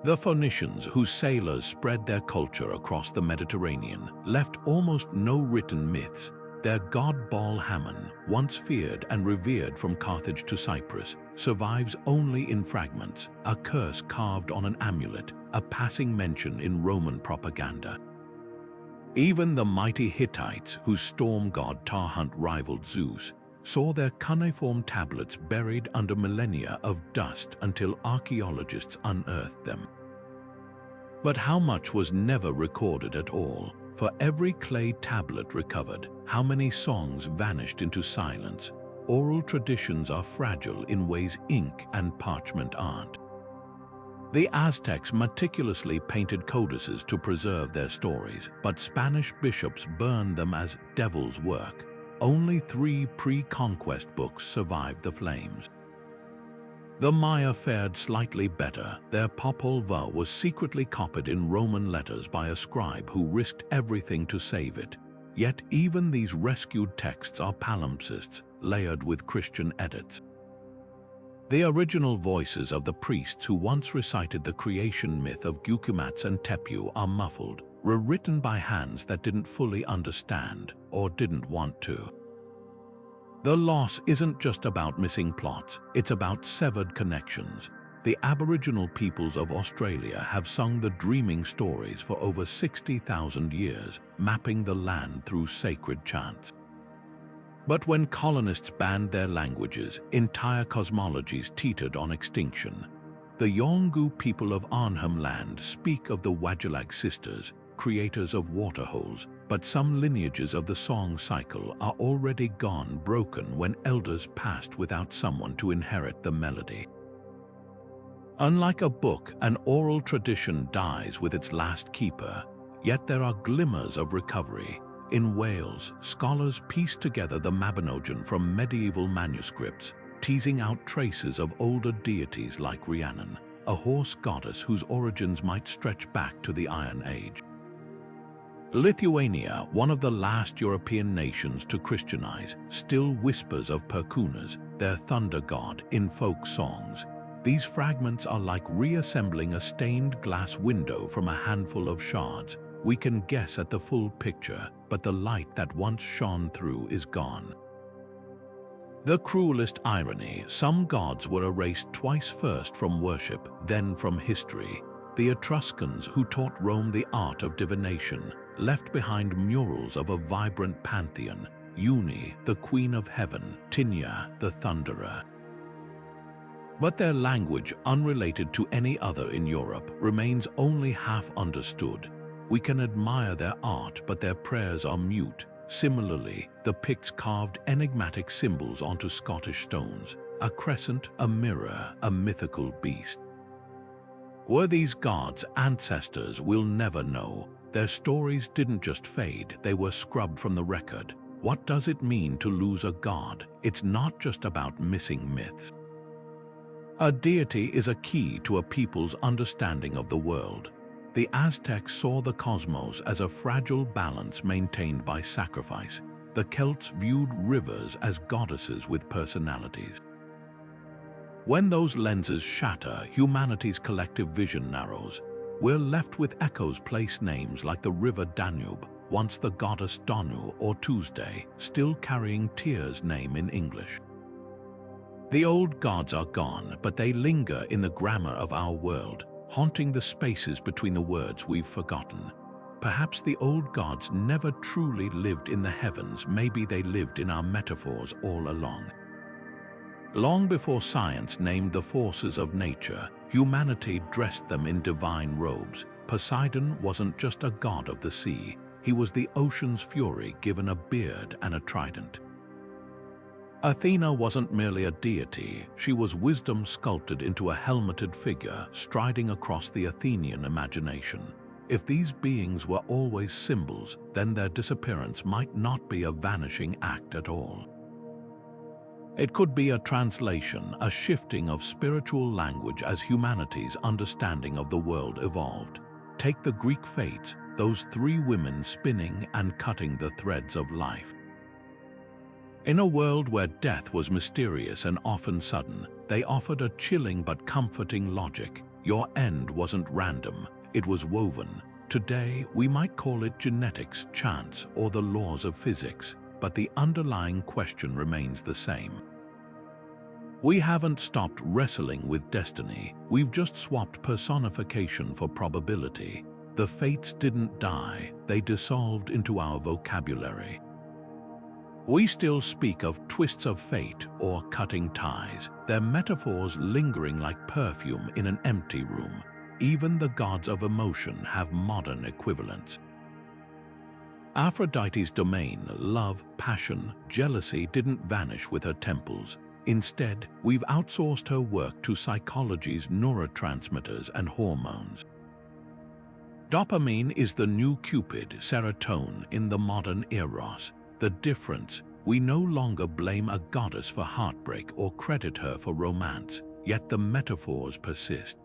The Phoenicians, whose sailors spread their culture across the Mediterranean, left almost no written myths. Their god Baal-Hamon, once feared and revered from Carthage to Cyprus, survives only in fragments, a curse carved on an amulet, a passing mention in Roman propaganda. Even the mighty Hittites, whose storm god Tarhunt rivaled Zeus, saw their cuneiform tablets buried under millennia of dust until archaeologists unearthed them. But how much was never recorded at all? For every clay tablet recovered, how many songs vanished into silence? Oral traditions are fragile in ways ink and parchment aren't. The Aztecs meticulously painted codices to preserve their stories, but Spanish bishops burned them as devil's work. Only 3 pre-conquest books survived the flames. The Maya fared slightly better. Their Popol Vuh was secretly copied in Roman letters by a scribe who risked everything to save it. Yet even these rescued texts are palimpsests, layered with Christian edits. The original voices of the priests who once recited the creation myth of Gukumats and Tepu are muffled, rewritten by hands that didn't fully understand or didn't want to. The loss isn't just about missing plots, it's about severed connections. The Aboriginal peoples of Australia have sung the dreaming stories for over 60,000 years, mapping the land through sacred chants. But when colonists banned their languages, entire cosmologies teetered on extinction. The Yolngu people of Arnhem Land speak of the Wajalag sisters, creators of waterholes, but some lineages of the song cycle are already gone, broken when elders passed without someone to inherit the melody. Unlike a book, an oral tradition dies with its last keeper, yet there are glimmers of recovery. In Wales, scholars piece together the Mabinogion from medieval manuscripts, teasing out traces of older deities like Rhiannon, a horse goddess whose origins might stretch back to the Iron Age. Lithuania, one of the last European nations to Christianize, still whispers of Perkunas, their thunder god, in folk songs. These fragments are like reassembling a stained glass window from a handful of shards. We can guess at the full picture, but the light that once shone through is gone. The cruelest irony, some gods were erased twice, first from worship, then from history. The Etruscans, who taught Rome the art of divination, left behind murals of a vibrant pantheon: Uni, the Queen of Heaven; Tinia, the Thunderer. But their language, unrelated to any other in Europe, remains only half understood. We can admire their art, but their prayers are mute. Similarly, the Picts carved enigmatic symbols onto Scottish stones: a crescent, a mirror, a mythical beast. Were these gods ancestors? We'll never know. Their stories didn't just fade, they were scrubbed from the record. What does it mean to lose a god? It's not just about missing myths. A deity is a key to a people's understanding of the world. The Aztecs saw the cosmos as a fragile balance maintained by sacrifice. The Celts viewed rivers as goddesses with personalities. When those lenses shatter, humanity's collective vision narrows. We're left with echoes, place names like the river Danube, once the goddess Donu, or Tuesday, still carrying Tyr's name in English. The old gods are gone, but they linger in the grammar of our world, haunting the spaces between the words we've forgotten. Perhaps the old gods never truly lived in the heavens, maybe they lived in our metaphors all along. Long before science named the forces of nature, humanity dressed them in divine robes. Poseidon wasn't just a god of the sea, he was the ocean's fury given a beard and a trident. Athena wasn't merely a deity, she was wisdom sculpted into a helmeted figure striding across the Athenian imagination. If these beings were always symbols, then their disappearance might not be a vanishing act at all. It could be a translation, a shifting of spiritual language as humanity's understanding of the world evolved. Take the Greek fates, those three women spinning and cutting the threads of life. In a world where death was mysterious and often sudden, they offered a chilling but comforting logic. Your end wasn't random, it was woven. Today, we might call it genetics, chance, or the laws of physics, but the underlying question remains the same. We haven't stopped wrestling with destiny, we've just swapped personification for probability. The fates didn't die, they dissolved into our vocabulary. We still speak of twists of fate or cutting ties, their metaphors lingering like perfume in an empty room. Even the gods of emotion have modern equivalents. Aphrodite's domain, love, passion, jealousy, didn't vanish with her temples. Instead, we've outsourced her work to psychology's neurotransmitters and hormones. Dopamine is the new Cupid, serotonin in the modern Eros. The difference, we no longer blame a goddess for heartbreak or credit her for romance, yet the metaphors persist.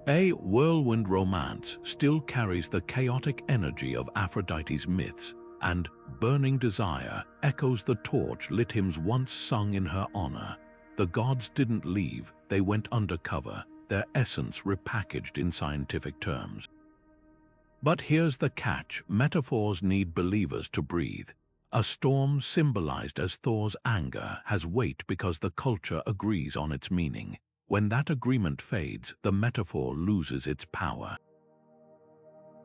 A whirlwind romance still carries the chaotic energy of Aphrodite's myths, and burning desire echoes the torch lit hymns once sung in her honor. The gods didn't leave, they went undercover, their essence repackaged in scientific terms. But here's the catch, metaphors need believers to breathe. A storm symbolized as Thor's anger has weight because the culture agrees on its meaning. When that agreement fades, the metaphor loses its power.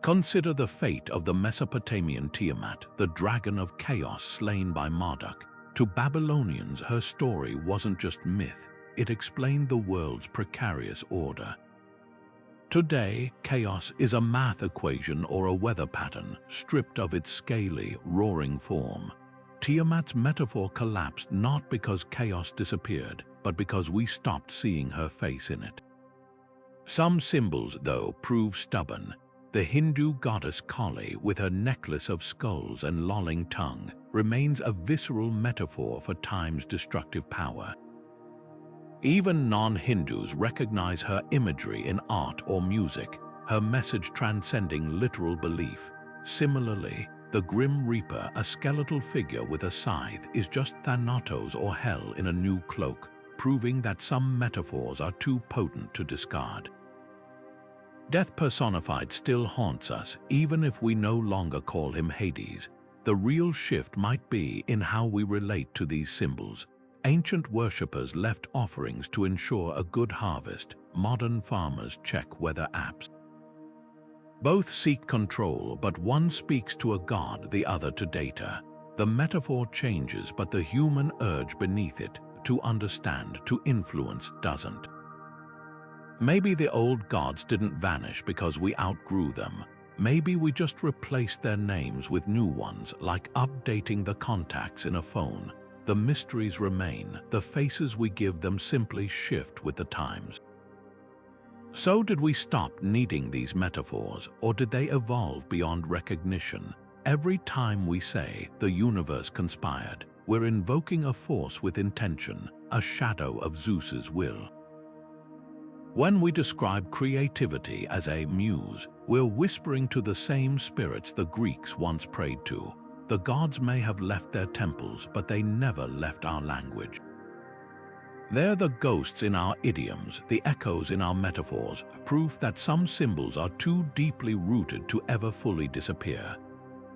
Consider the fate of the Mesopotamian Tiamat, the dragon of chaos slain by Marduk. To Babylonians, her story wasn't just myth, it explained the world's precarious order. Today, chaos is a math equation or a weather pattern, stripped of its scaly, roaring form. Tiamat's metaphor collapsed not because chaos disappeared, but because we stopped seeing her face in it. Some symbols, though, prove stubborn. The Hindu goddess Kali, with her necklace of skulls and lolling tongue, remains a visceral metaphor for time's destructive power. Even non-Hindus recognize her imagery in art or music, her message transcending literal belief. Similarly, the Grim Reaper, a skeletal figure with a scythe, is just Thanatos or hell in a new cloak. proving that some metaphors are too potent to discard. Death personified still haunts us, even if we no longer call him Hades. The real shift might be in how we relate to these symbols. Ancient worshippers left offerings to ensure a good harvest. Modern farmers check weather apps. Both seek control, but one speaks to a god, the other to data. The metaphor changes, but the human urge beneath it, to understand, to influence, doesn't. Maybe the old gods didn't vanish because we outgrew them. Maybe we just replaced their names with new ones, like updating the contacts in a phone. The mysteries remain, the faces we give them simply shift with the times. So did we stop needing these metaphors, or did they evolve beyond recognition? Every time we say, the universe conspired, we're invoking a force with intention, a shadow of Zeus's will. When we describe creativity as a muse, we're whispering to the same spirits the Greeks once prayed to. The gods may have left their temples, but they never left our language. They're the ghosts in our idioms, the echoes in our metaphors, proof that some symbols are too deeply rooted to ever fully disappear.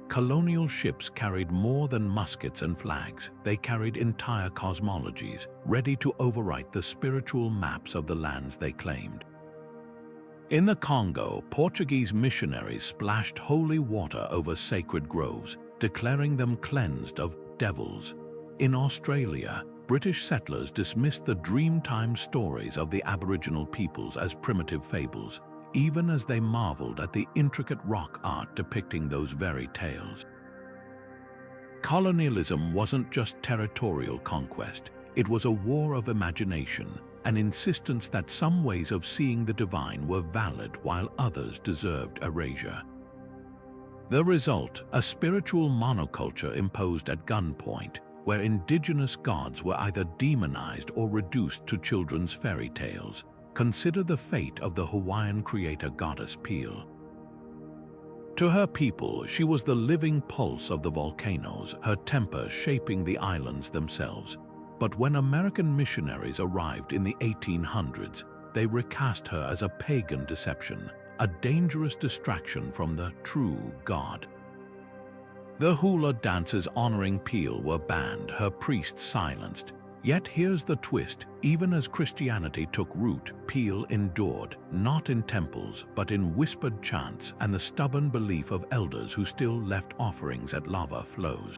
Colonial ships carried more than muskets and flags. They carried entire cosmologies, ready to overwrite the spiritual maps of the lands they claimed. In the Congo, Portuguese missionaries splashed holy water over sacred groves, declaring them cleansed of devils. In Australia, British settlers dismissed the Dreamtime stories of the Aboriginal peoples as primitive fables, even as they marveled at the intricate rock art depicting those very tales. Colonialism wasn't just territorial conquest, it was a war of imagination, an insistence that some ways of seeing the divine were valid while others deserved erasure. The result, a spiritual monoculture imposed at gunpoint, where indigenous gods were either demonized or reduced to children's fairy tales. Consider the fate of the Hawaiian creator goddess Pele. To her people, she was the living pulse of the volcanoes, her temper shaping the islands themselves. But when American missionaries arrived in the 1800s, they recast her as a pagan deception, a dangerous distraction from the true God. The hula dances honoring Pele were banned, her priests silenced. Yet here's the twist, even as Christianity took root, Pele endured, not in temples, but in whispered chants and the stubborn belief of elders who still left offerings at lava flows.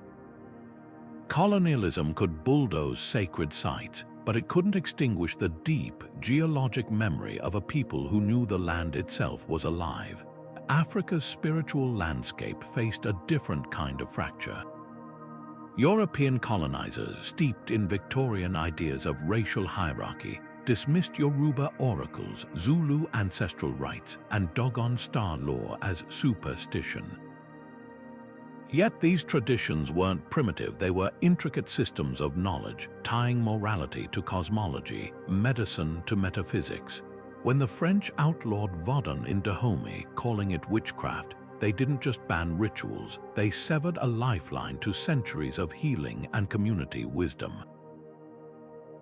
Colonialism could bulldoze sacred sites, but it couldn't extinguish the deep, geologic memory of a people who knew the land itself was alive. Africa's spiritual landscape faced a different kind of fracture. European colonizers, steeped in Victorian ideas of racial hierarchy, dismissed Yoruba oracles, Zulu ancestral rites, and Dogon star lore as superstition. Yet these traditions weren't primitive, they were intricate systems of knowledge, tying morality to cosmology, medicine to metaphysics. When the French outlawed Vodun in Dahomey, calling it witchcraft, they didn't just ban rituals, they severed a lifeline to centuries of healing and community wisdom.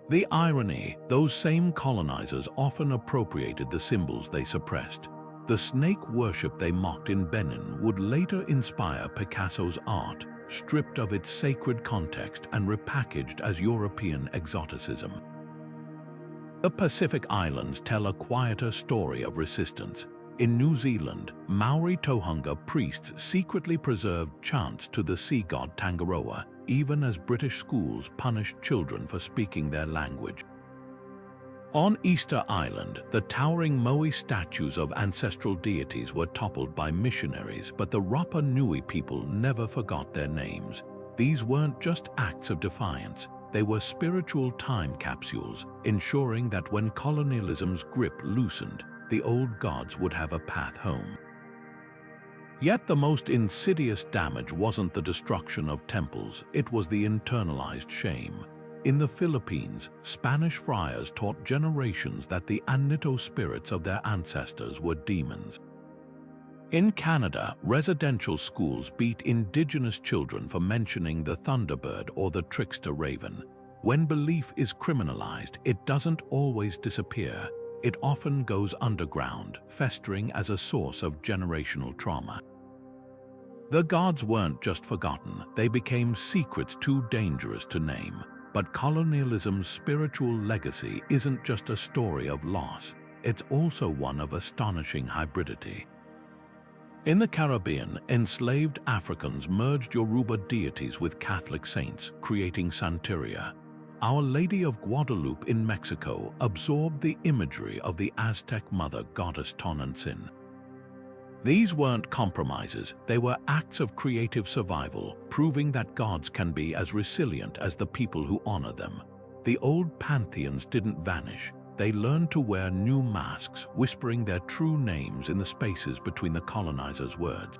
The irony, those same colonizers often appropriated the symbols they suppressed. The snake worship they mocked in Benin would later inspire Picasso's art, stripped of its sacred context and repackaged as European exoticism. The Pacific Islands tell a quieter story of resistance. In New Zealand, Maori Tohunga priests secretly preserved chants to the sea god Tangaroa, even as British schools punished children for speaking their language. On Easter Island, the towering Moai statues of ancestral deities were toppled by missionaries, but the Rapa Nui people never forgot their names. These weren't just acts of defiance, they were spiritual time capsules, ensuring that when colonialism's grip loosened, the old gods would have a path home. Yet the most insidious damage wasn't the destruction of temples, it was the internalized shame. In the Philippines, Spanish friars taught generations that the Anito spirits of their ancestors were demons. In Canada, residential schools beat indigenous children for mentioning the thunderbird or the trickster raven. When belief is criminalized, it doesn't always disappear. It often goes underground, festering as a source of generational trauma. The gods weren't just forgotten, they became secrets too dangerous to name. But colonialism's spiritual legacy isn't just a story of loss, it's also one of astonishing hybridity. In the Caribbean, enslaved Africans merged Yoruba deities with Catholic saints, creating Santeria. Our Lady of Guadalupe in Mexico absorbed the imagery of the Aztec mother goddess Tonantzin. These weren't compromises, they were acts of creative survival, proving that gods can be as resilient as the people who honor them. The old pantheons didn't vanish. They learned to wear new masks, whispering their true names in the spaces between the colonizers' words.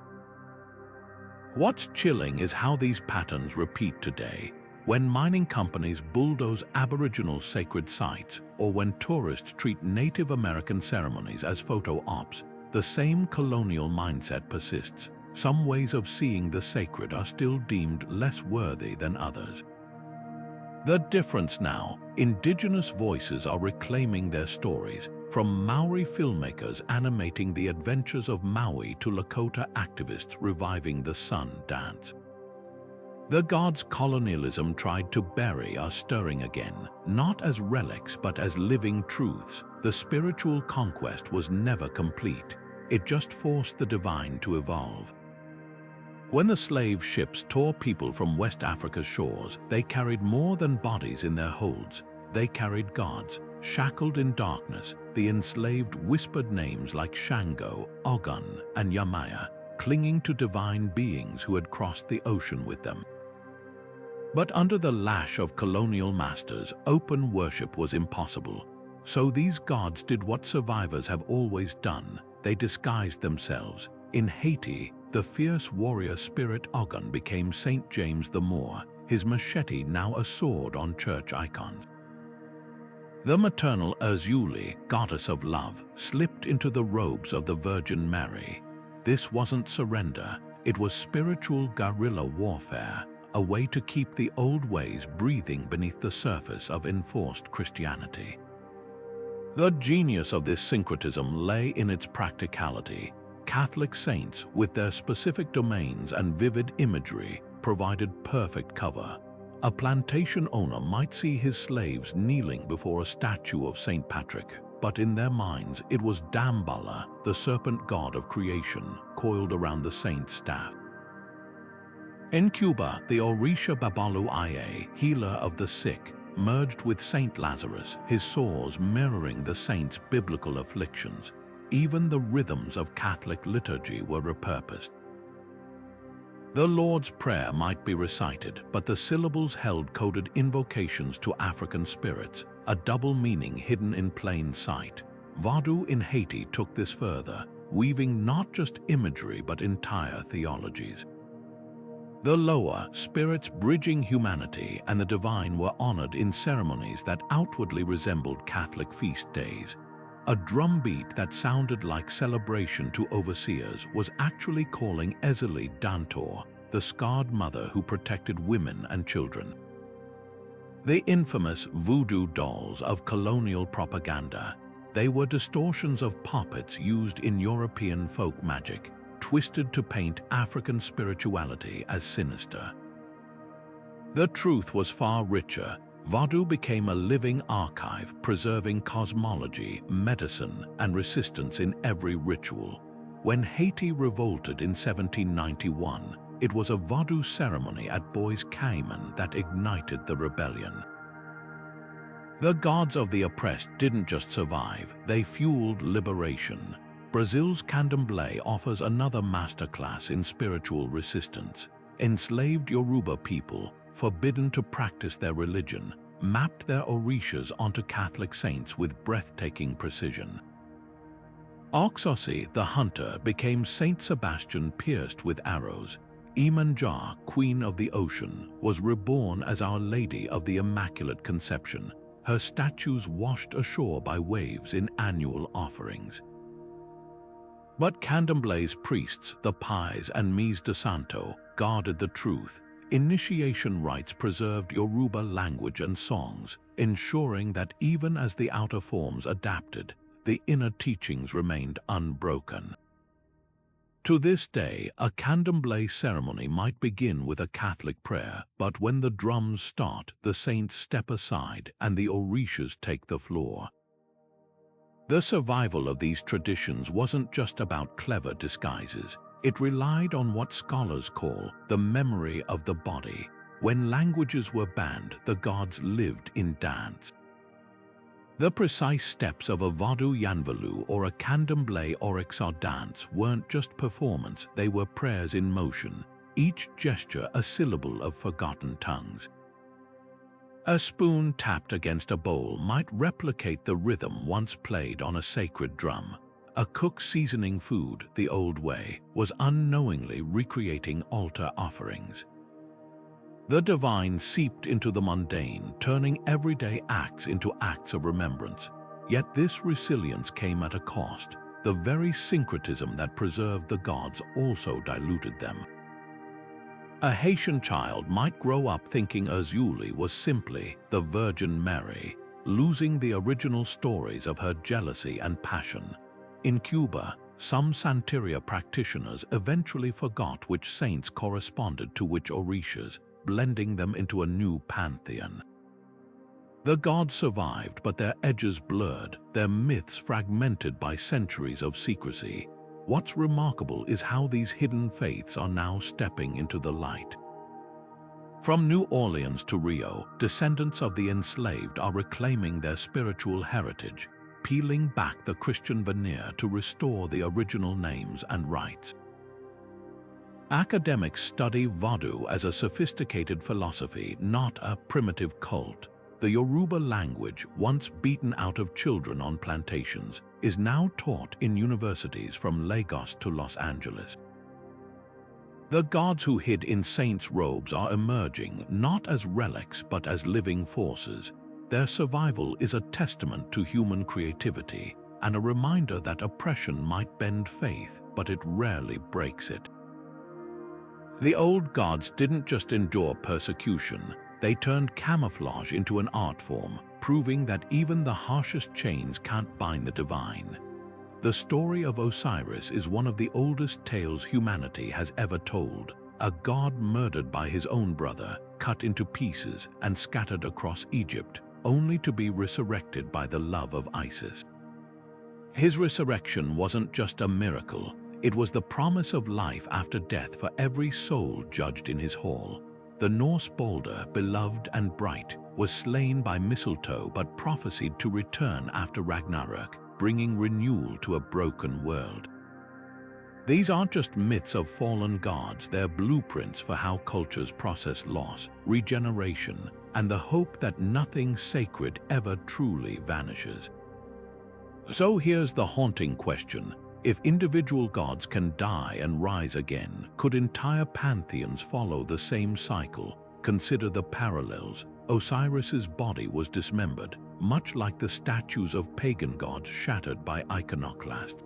What's chilling is how these patterns repeat today. When mining companies bulldoze Aboriginal sacred sites, or when tourists treat Native American ceremonies as photo ops, the same colonial mindset persists. Some ways of seeing the sacred are still deemed less worthy than others. The difference now, indigenous voices are reclaiming their stories, from Maori filmmakers animating the adventures of Maui to Lakota activists reviving the sun dance. The gods colonialism tried to bury are stirring again, not as relics but as living truths. The spiritual conquest was never complete. It just forced the divine to evolve. When the slave ships tore people from West Africa's shores, they carried more than bodies in their holds. They carried gods, shackled in darkness. The enslaved whispered names like Shango, Ogun, and Yamaya, clinging to divine beings who had crossed the ocean with them. But under the lash of colonial masters, open worship was impossible. So these gods did what survivors have always done. They disguised themselves. In Haiti, the fierce warrior spirit Ogun became Saint James the Moor, his machete now a sword on church icons. The maternal Ursule, goddess of love, slipped into the robes of the Virgin Mary. This wasn't surrender, it was spiritual guerrilla warfare, a way to keep the old ways breathing beneath the surface of enforced Christianity. The genius of this syncretism lay in its practicality. Catholic saints, with their specific domains and vivid imagery, provided perfect cover. A plantation owner might see his slaves kneeling before a statue of Saint Patrick, but in their minds it was Damballa, the serpent god of creation, coiled around the saint's staff. In Cuba, the Orisha Babalu Aye, healer of the sick, merged with Saint Lazarus, his sores mirroring the saint's biblical afflictions. Even the rhythms of Catholic liturgy were repurposed. The Lord's Prayer might be recited, but the syllables held coded invocations to African spirits, a double meaning hidden in plain sight. Vodou in Haiti took this further, weaving not just imagery but entire theologies. The lower spirits bridging humanity and the divine were honored in ceremonies that outwardly resembled Catholic feast days. A drumbeat that sounded like celebration to overseers was actually calling Ezeli Dantor, the scarred mother who protected women and children. The infamous voodoo dolls of colonial propaganda, they were distortions of puppets used in European folk magic, twisted to paint African spirituality as sinister. The truth was far richer. Vodou became a living archive, preserving cosmology, medicine, and resistance in every ritual. When Haiti revolted in 1791, it was a Vodou ceremony at Bois Caiman that ignited the rebellion. The gods of the oppressed didn't just survive, they fueled liberation. Brazil's Candomblé offers another masterclass in spiritual resistance. Enslaved Yoruba people, forbidden to practice their religion, mapped their orishas onto Catholic saints with breathtaking precision. Oxosi, the hunter, became Saint Sebastian pierced with arrows. Imanjá, Queen of the Ocean, was reborn as Our Lady of the Immaculate Conception, her statues washed ashore by waves in annual offerings. But Candomblé's priests, the Pais and Mies de Santo, guarded the truth. Initiation rites preserved Yoruba language and songs, ensuring that even as the outer forms adapted, the inner teachings remained unbroken. To this day, a candomblé ceremony might begin with a Catholic prayer, but when the drums start, the saints step aside and the orishas take the floor. The survival of these traditions wasn't just about clever disguises. It relied on what scholars call the memory of the body. When languages were banned, the gods lived in dance. The precise steps of a Vodou Yanvalu or a Candomblé Oryxar dance weren't just performance, they were prayers in motion, each gesture a syllable of forgotten tongues. A spoon tapped against a bowl might replicate the rhythm once played on a sacred drum. A cook seasoning food the old way was unknowingly recreating altar offerings. The divine seeped into the mundane, turning everyday acts into acts of remembrance. Yet this resilience came at a cost. The very syncretism that preserved the gods also diluted them. A Haitian child might grow up thinking Azuli was simply the Virgin Mary, losing the original stories of her jealousy and passion. In Cuba, some Santeria practitioners eventually forgot which saints corresponded to which orishas, blending them into a new pantheon. The gods survived, but their edges blurred, their myths fragmented by centuries of secrecy. What's remarkable is how these hidden faiths are now stepping into the light. From New Orleans to Rio, descendants of the enslaved are reclaiming their spiritual heritage, peeling back the Christian veneer to restore the original names and rites. Academics study Vodou as a sophisticated philosophy, not a primitive cult. The Yoruba language, once beaten out of children on plantations, is now taught in universities from Lagos to Los Angeles. The gods who hid in saints' robes are emerging, not as relics but as living forces. Their survival is a testament to human creativity and a reminder that oppression might bend faith, but it rarely breaks it. The old gods didn't just endure persecution, they turned camouflage into an art form, proving that even the harshest chains can't bind the divine. The story of Osiris is one of the oldest tales humanity has ever told. A god murdered by his own brother, cut into pieces and scattered across Egypt, only to be resurrected by the love of Isis. His resurrection wasn't just a miracle, it was the promise of life after death for every soul judged in his hall. The Norse Balder, beloved and bright, was slain by mistletoe but prophesied to return after Ragnarök, bringing renewal to a broken world. These aren't just myths of fallen gods, they're blueprints for how cultures process loss, regeneration, and the hope that nothing sacred ever truly vanishes. So here's the haunting question. If individual gods can die and rise again, could entire pantheons follow the same cycle? Consider the parallels. Osiris's body was dismembered, much like the statues of pagan gods shattered by iconoclasts.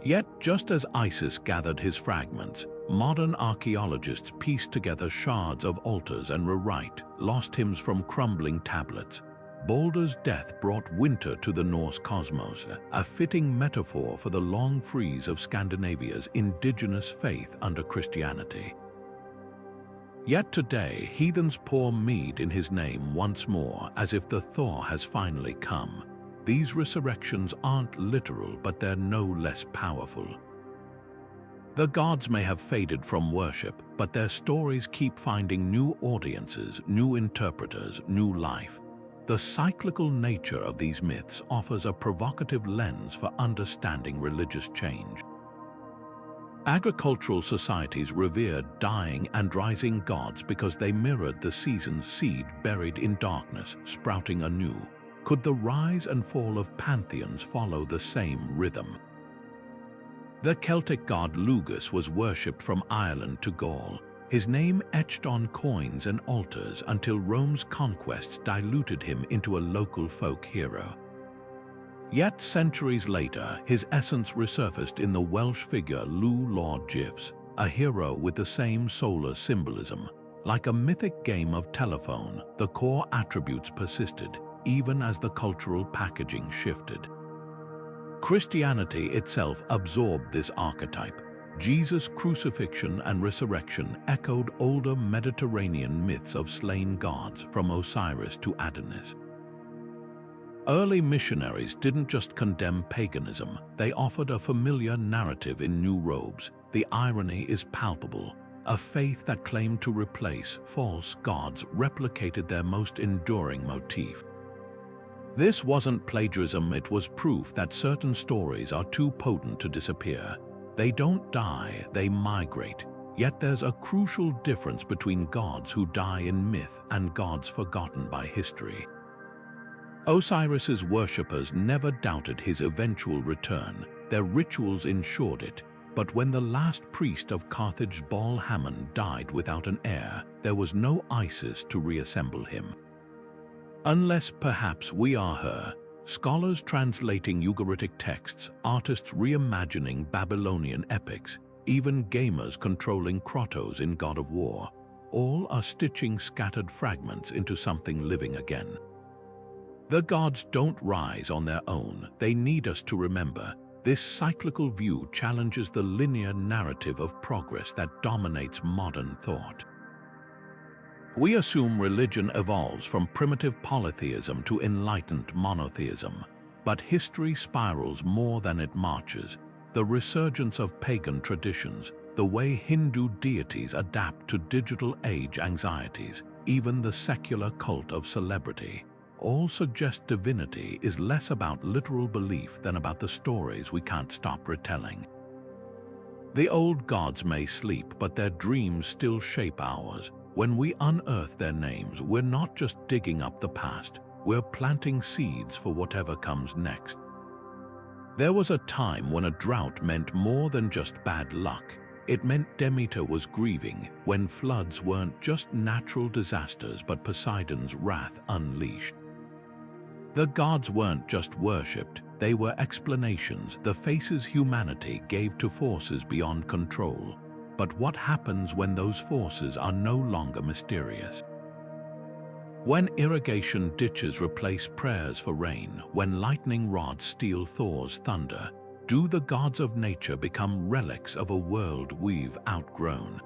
Yet, just as Isis gathered his fragments, modern archaeologists pieced together shards of altars and rewrite lost hymns from crumbling tablets. Balder's death brought winter to the Norse cosmos, a fitting metaphor for the long freeze of Scandinavia's indigenous faith under Christianity. Yet today, heathens pour mead in his name once more, as if the thaw has finally come. These resurrections aren't literal, but they're no less powerful. The gods may have faded from worship, but their stories keep finding new audiences, new interpreters, new life. The cyclical nature of these myths offers a provocative lens for understanding religious change. Agricultural societies revered dying and rising gods because they mirrored the season's seed buried in darkness, sprouting anew. Could the rise and fall of pantheons follow the same rhythm? The Celtic god Lugus was worshipped from Ireland to Gaul, his name etched on coins and altars until Rome's conquests diluted him into a local folk hero. Yet centuries later, his essence resurfaced in the Welsh figure Lw Lord Gifs, a hero with the same solar symbolism. Like a mythic game of telephone, the core attributes persisted, even as the cultural packaging shifted. Christianity itself absorbed this archetype. Jesus' crucifixion and resurrection echoed older Mediterranean myths of slain gods, from Osiris to Adonis. Early missionaries didn't just condemn paganism, they offered a familiar narrative in new robes. The irony is palpable. A faith that claimed to replace false gods replicated their most enduring motif. This wasn't plagiarism, it was proof that certain stories are too potent to disappear. They don't die, they migrate. Yet there's a crucial difference between gods who die in myth and gods forgotten by history. Osiris's worshippers never doubted his eventual return. Their rituals ensured it. But when the last priest of Carthage, Baal Hammon, died without an heir, there was no Isis to reassemble him. Unless perhaps we are her, scholars translating Ugaritic texts, artists reimagining Babylonian epics, even gamers controlling Krotos in God of War, all are stitching scattered fragments into something living again. The gods don't rise on their own, they need us to remember. This cyclical view challenges the linear narrative of progress that dominates modern thought. We assume religion evolves from primitive polytheism to enlightened monotheism, but history spirals more than it marches. The resurgence of pagan traditions, the way Hindu deities adapt to digital age anxieties, even the secular cult of celebrity, all suggest divinity is less about literal belief than about the stories we can't stop retelling. The old gods may sleep, but their dreams still shape ours. When we unearth their names, we're not just digging up the past, we're planting seeds for whatever comes next. There was a time when a drought meant more than just bad luck. It meant Demeter was grieving, when floods weren't just natural disasters but Poseidon's wrath unleashed. The gods weren't just worshipped, they were explanations, the faces humanity gave to forces beyond control. But what happens when those forces are no longer mysterious? When irrigation ditches replace prayers for rain, when lightning rods steal Thor's thunder, do the gods of nature become relics of a world we've outgrown?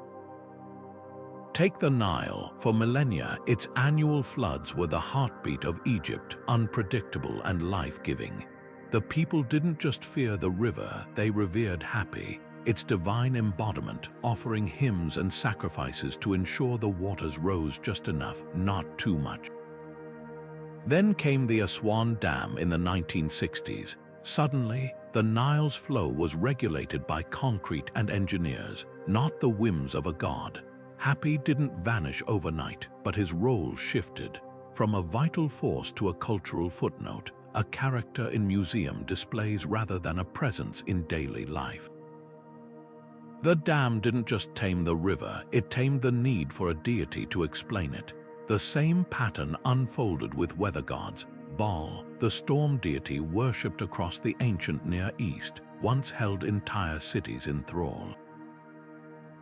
Take the Nile. For millennia, its annual floods were the heartbeat of Egypt, unpredictable and life-giving. The people didn't just fear the river, they revered Hapi, its divine embodiment, offering hymns and sacrifices to ensure the waters rose just enough, not too much. Then came the Aswan Dam in the 1960s. Suddenly, the Nile's flow was regulated by concrete and engineers, not the whims of a god. Hapi didn't vanish overnight, but his role shifted. From a vital force to a cultural footnote, a character in museum displays rather than a presence in daily life. The dam didn't just tame the river, it tamed the need for a deity to explain it. The same pattern unfolded with weather gods. Baal, the storm deity worshipped across the ancient Near East, once held entire cities in thrall.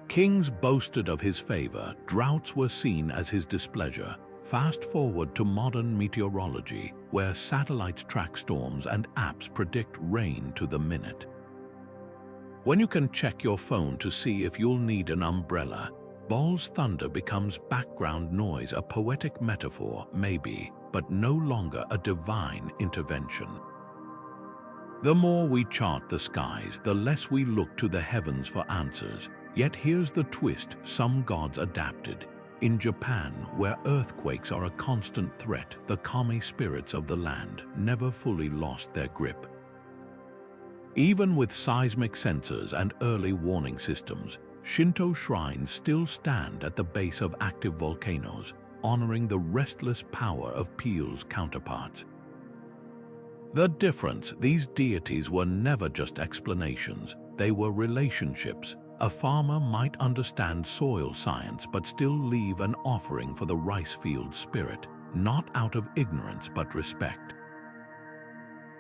Kings boasted of his favor, droughts were seen as his displeasure. Fast forward to modern meteorology, where satellites track storms and apps predict rain to the minute. When you can check your phone to see if you'll need an umbrella, Baal's thunder becomes background noise, a poetic metaphor, maybe, but no longer a divine intervention. The more we chart the skies, the less we look to the heavens for answers. Yet here's the twist, some gods adapted. In Japan, where earthquakes are a constant threat, the kami spirits of the land never fully lost their grip. Even with seismic sensors and early warning systems, Shinto shrines still stand at the base of active volcanoes, honoring the restless power of Peel's counterparts. The difference, these deities were never just explanations, they were relationships. A farmer might understand soil science but still leave an offering for the rice field spirit, not out of ignorance but respect.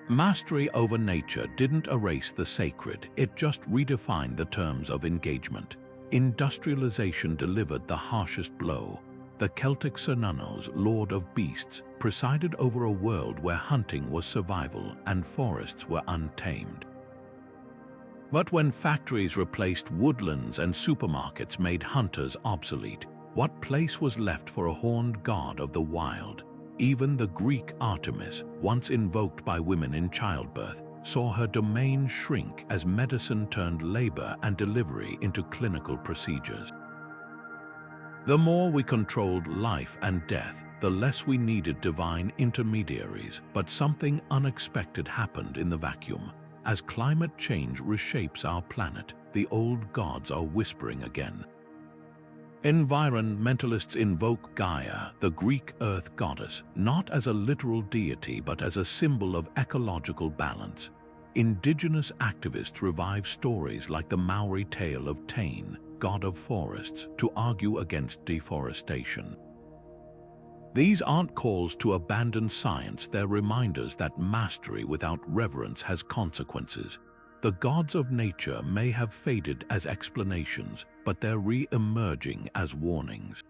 Mastery over nature didn't erase the sacred, it just redefined the terms of engagement. industrialization delivered the harshest blow. The Celtic Cernunnos, lord of beasts, presided over a world where hunting was survival and forests were untamed. But when factories replaced woodlands and supermarkets made hunters obsolete, what place was left for a horned god of the wild? Even the Greek Artemis, once invoked by women in childbirth, saw her domain shrink as medicine turned labor and delivery into clinical procedures. The more we controlled life and death, the less we needed divine intermediaries, but something unexpected happened in the vacuum. As climate change reshapes our planet, the old gods are whispering again. Environmentalists invoke Gaia, the Greek earth goddess, not as a literal deity but as a symbol of ecological balance. Indigenous activists revive stories like the Maori tale of Tain, god of forests, to argue against deforestation. These aren't calls to abandon science, they're reminders that mastery without reverence has consequences. The gods of nature may have faded as explanations, but they're re-emerging as warnings.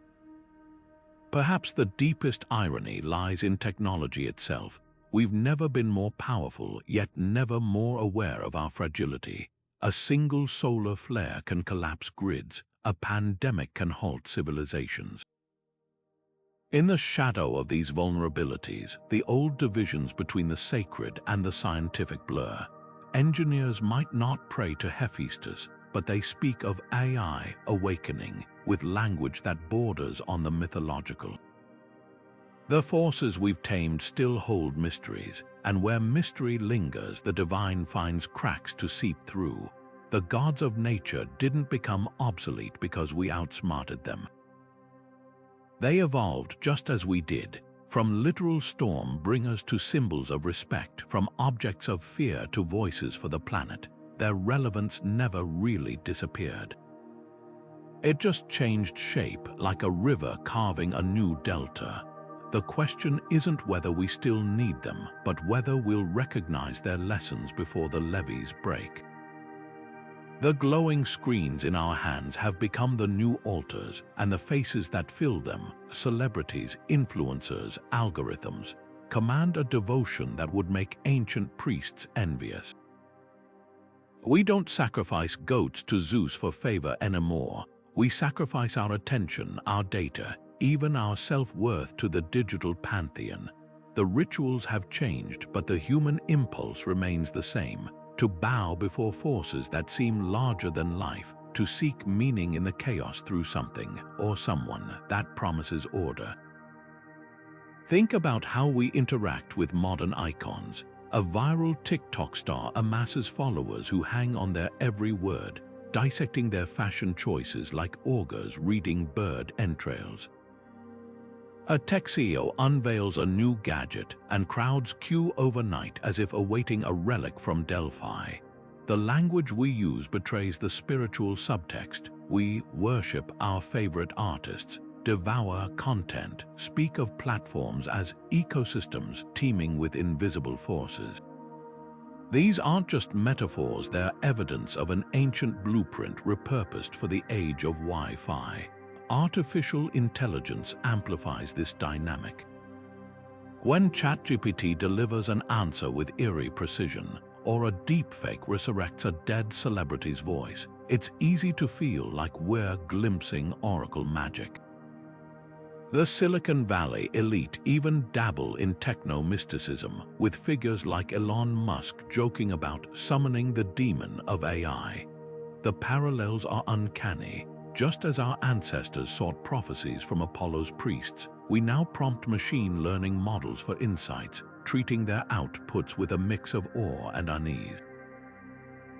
Perhaps the deepest irony lies in technology itself. We've never been more powerful, yet never more aware of our fragility. A single solar flare can collapse grids. A pandemic can halt civilizations. In the shadow of these vulnerabilities, the old divisions between the sacred and the scientific blur. Engineers might not pray to Hephaestus, but they speak of AI awakening with language that borders on the mythological. The forces we've tamed still hold mysteries, and where mystery lingers, the divine finds cracks to seep through. The gods of nature didn't become obsolete because we outsmarted them. They evolved just as we did, from literal storm bringers to symbols of respect, from objects of fear to voices for the planet. Their relevance never really disappeared. It just changed shape, like a river carving a new delta. The question isn't whether we still need them, but whether we'll recognize their lessons before the levees break. The glowing screens in our hands have become the new altars, and the faces that fill them, celebrities, influencers, algorithms, command a devotion that would make ancient priests envious. We don't sacrifice goats to Zeus for favor anymore. We sacrifice our attention, our data, even our self-worth to the digital pantheon. The rituals have changed, but the human impulse remains the same. To bow before forces that seem larger than life, to seek meaning in the chaos through something or someone that promises order. Think about how we interact with modern icons. A viral TikTok star amasses followers who hang on their every word, dissecting their fashion choices like augurs reading bird entrails. A tech CEO unveils a new gadget, and crowds queue overnight as if awaiting a relic from Delphi. The language we use betrays the spiritual subtext. We worship our favorite artists, devour content, speak of platforms as ecosystems teeming with invisible forces. These aren't just metaphors, they're evidence of an ancient blueprint repurposed for the age of Wi-Fi. Artificial intelligence amplifies this dynamic. When ChatGPT delivers an answer with eerie precision, or a deepfake resurrects a dead celebrity's voice, it's easy to feel like we're glimpsing oracle magic. The Silicon Valley elite even dabble in techno-mysticism, with figures like Elon Musk joking about summoning the demon of AI. The parallels are uncanny. Just as our ancestors sought prophecies from Apollo's priests, we now prompt machine learning models for insights, treating their outputs with a mix of awe and unease.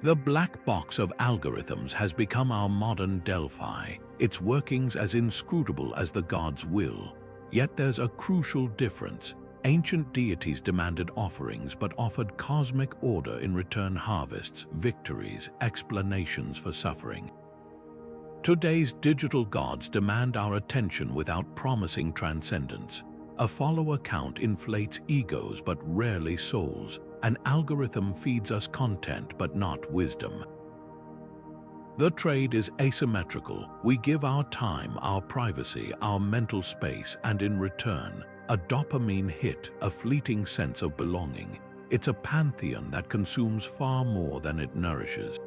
The black box of algorithms has become our modern Delphi, its workings as inscrutable as the gods' will. Yet there's a crucial difference. Ancient deities demanded offerings but offered cosmic order in return: harvests, victories, explanations for suffering. Today's digital gods demand our attention without promising transcendence. A follower count inflates egos but rarely souls. An algorithm feeds us content but not wisdom. The trade is asymmetrical. We give our time, our privacy, our mental space, and in return, a dopamine hit, a fleeting sense of belonging. It's a pantheon that consumes far more than it nourishes.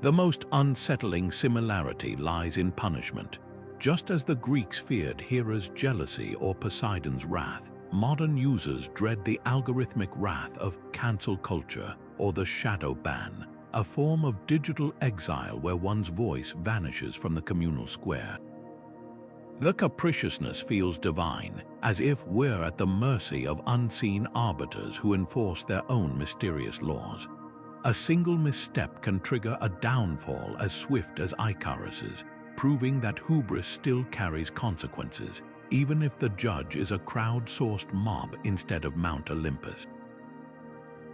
The most unsettling similarity lies in punishment. Just as the Greeks feared Hera's jealousy or Poseidon's wrath, modern users dread the algorithmic wrath of cancel culture or the shadow ban, a form of digital exile where one's voice vanishes from the communal square. The capriciousness feels divine, as if we're at the mercy of unseen arbiters who enforce their own mysterious laws. A single misstep can trigger a downfall as swift as Icarus's, proving that hubris still carries consequences, even if the judge is a crowd-sourced mob instead of Mount Olympus.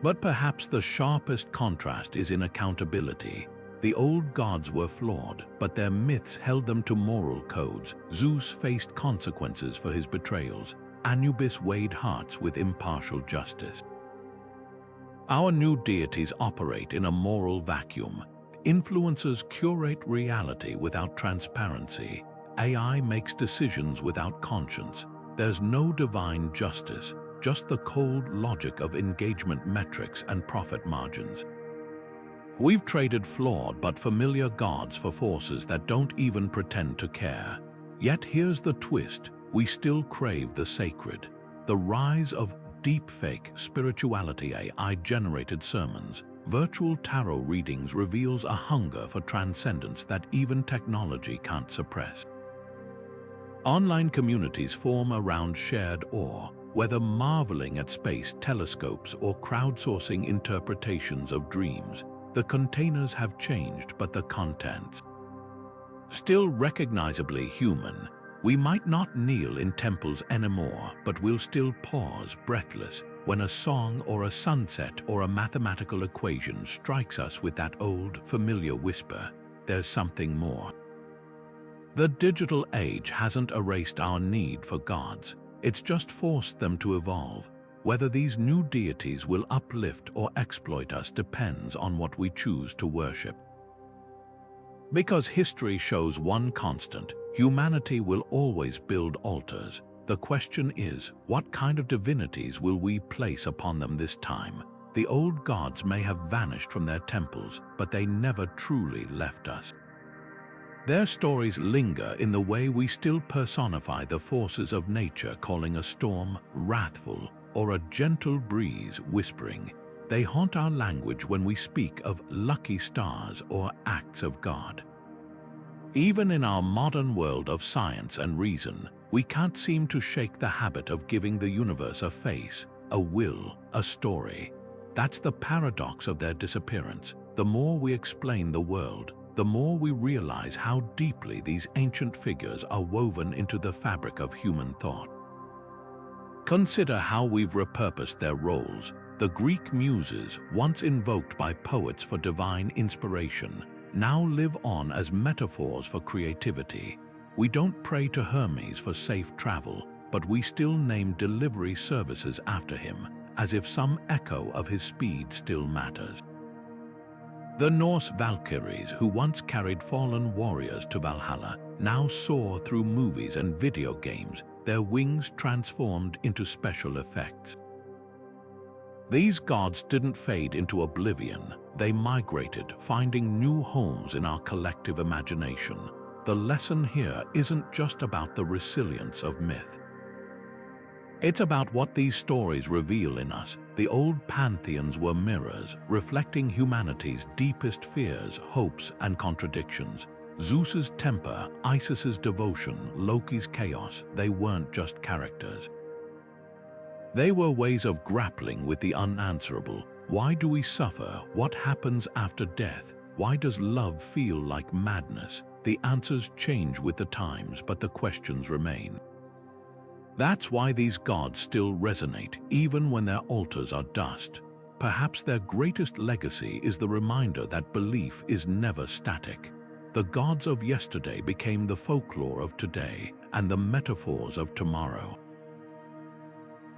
But perhaps the sharpest contrast is in accountability. The old gods were flawed, but their myths held them to moral codes. Zeus faced consequences for his betrayals. Anubis weighed hearts with impartial justice. Our new deities operate in a moral vacuum. Influencers curate reality without transparency. AI makes decisions without conscience. There's no divine justice, just the cold logic of engagement metrics and profit margins. We've traded flawed but familiar gods for forces that don't even pretend to care. Yet here's the twist: we still crave the sacred. The rise of deepfake spirituality, AI-generated sermons, virtual tarot readings reveals a hunger for transcendence that even technology can't suppress. Online communities form around shared awe, whether marveling at space telescopes or crowdsourcing interpretations of dreams. The containers have changed, but the contents still recognizably human. We might not kneel in temples anymore, but we'll still pause, breathless, when a song or a sunset or a mathematical equation strikes us with that old, familiar whisper, there's something more. The digital age hasn't erased our need for gods. It's just forced them to evolve. Whether these new deities will uplift or exploit us depends on what we choose to worship. Because history shows one constant: humanity will always build altars. The question is, what kind of divinities will we place upon them this time? The old gods may have vanished from their temples, but they never truly left us. Their stories linger in the way we still personify the forces of nature, calling a storm wrathful or a gentle breeze whispering. They haunt our language when we speak of lucky stars or acts of God. Even in our modern world of science and reason, we can't seem to shake the habit of giving the universe a face, a will, a story. That's the paradox of their disappearance. The more we explain the world, the more we realize how deeply these ancient figures are woven into the fabric of human thought. Consider how we've repurposed their roles. The Greek muses, once invoked by poets for divine inspiration, now live on as metaphors for creativity. We don't pray to Hermes for safe travel, but we still name delivery services after him, as if some echo of his speed still matters. The Norse Valkyries, who once carried fallen warriors to Valhalla, now soar through movies and video games, their wings transformed into special effects. These gods didn't fade into oblivion. They migrated, finding new homes in our collective imagination. The lesson here isn't just about the resilience of myth. It's about what these stories reveal in us. The old pantheons were mirrors, reflecting humanity's deepest fears, hopes, and contradictions. Zeus's temper, Isis's devotion, Loki's chaos, they weren't just characters. They were ways of grappling with the unanswerable. Why do we suffer? What happens after death? Why does love feel like madness? The answers change with the times, but the questions remain. That's why these gods still resonate, even when their altars are dust. Perhaps their greatest legacy is the reminder that belief is never static. The gods of yesterday became the folklore of today and the metaphors of tomorrow.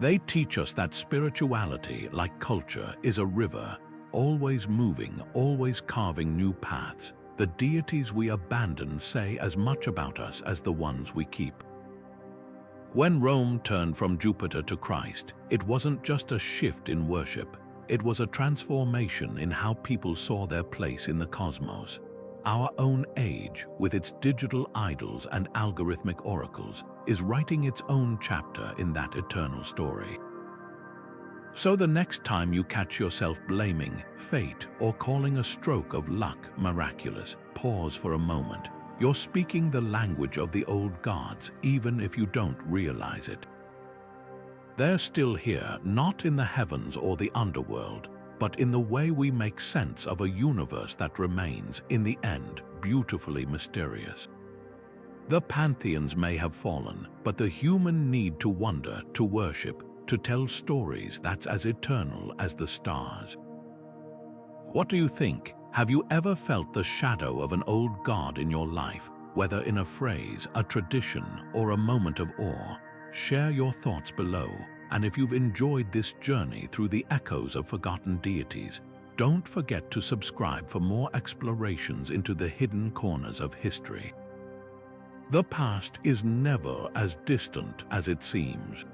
They teach us that spirituality, like culture, is a river. always moving, always carving new paths. The deities we abandon say as much about us as the ones we keep. When Rome turned from Jupiter to Christ, it wasn't just a shift in worship. It was a transformation in how people saw their place in the cosmos. Our own age, with its digital idols and algorithmic oracles, is writing its own chapter in that eternal story. So the next time you catch yourself blaming fate or calling a stroke of luck miraculous, pause for a moment. You're speaking the language of the old gods, even if you don't realize it. They're still here, not in the heavens or the underworld, but in the way we make sense of a universe that remains, in the end, beautifully mysterious. The Pantheons may have fallen, but the human need to wonder, to worship, to tell stories that's as eternal as the stars. What do you think? Have you ever felt the shadow of an old god in your life, whether in a phrase, a tradition, or a moment of awe? Share your thoughts below, and if you've enjoyed this journey through the echoes of forgotten deities, don't forget to subscribe for more explorations into the hidden corners of history. The past is never as distant as it seems.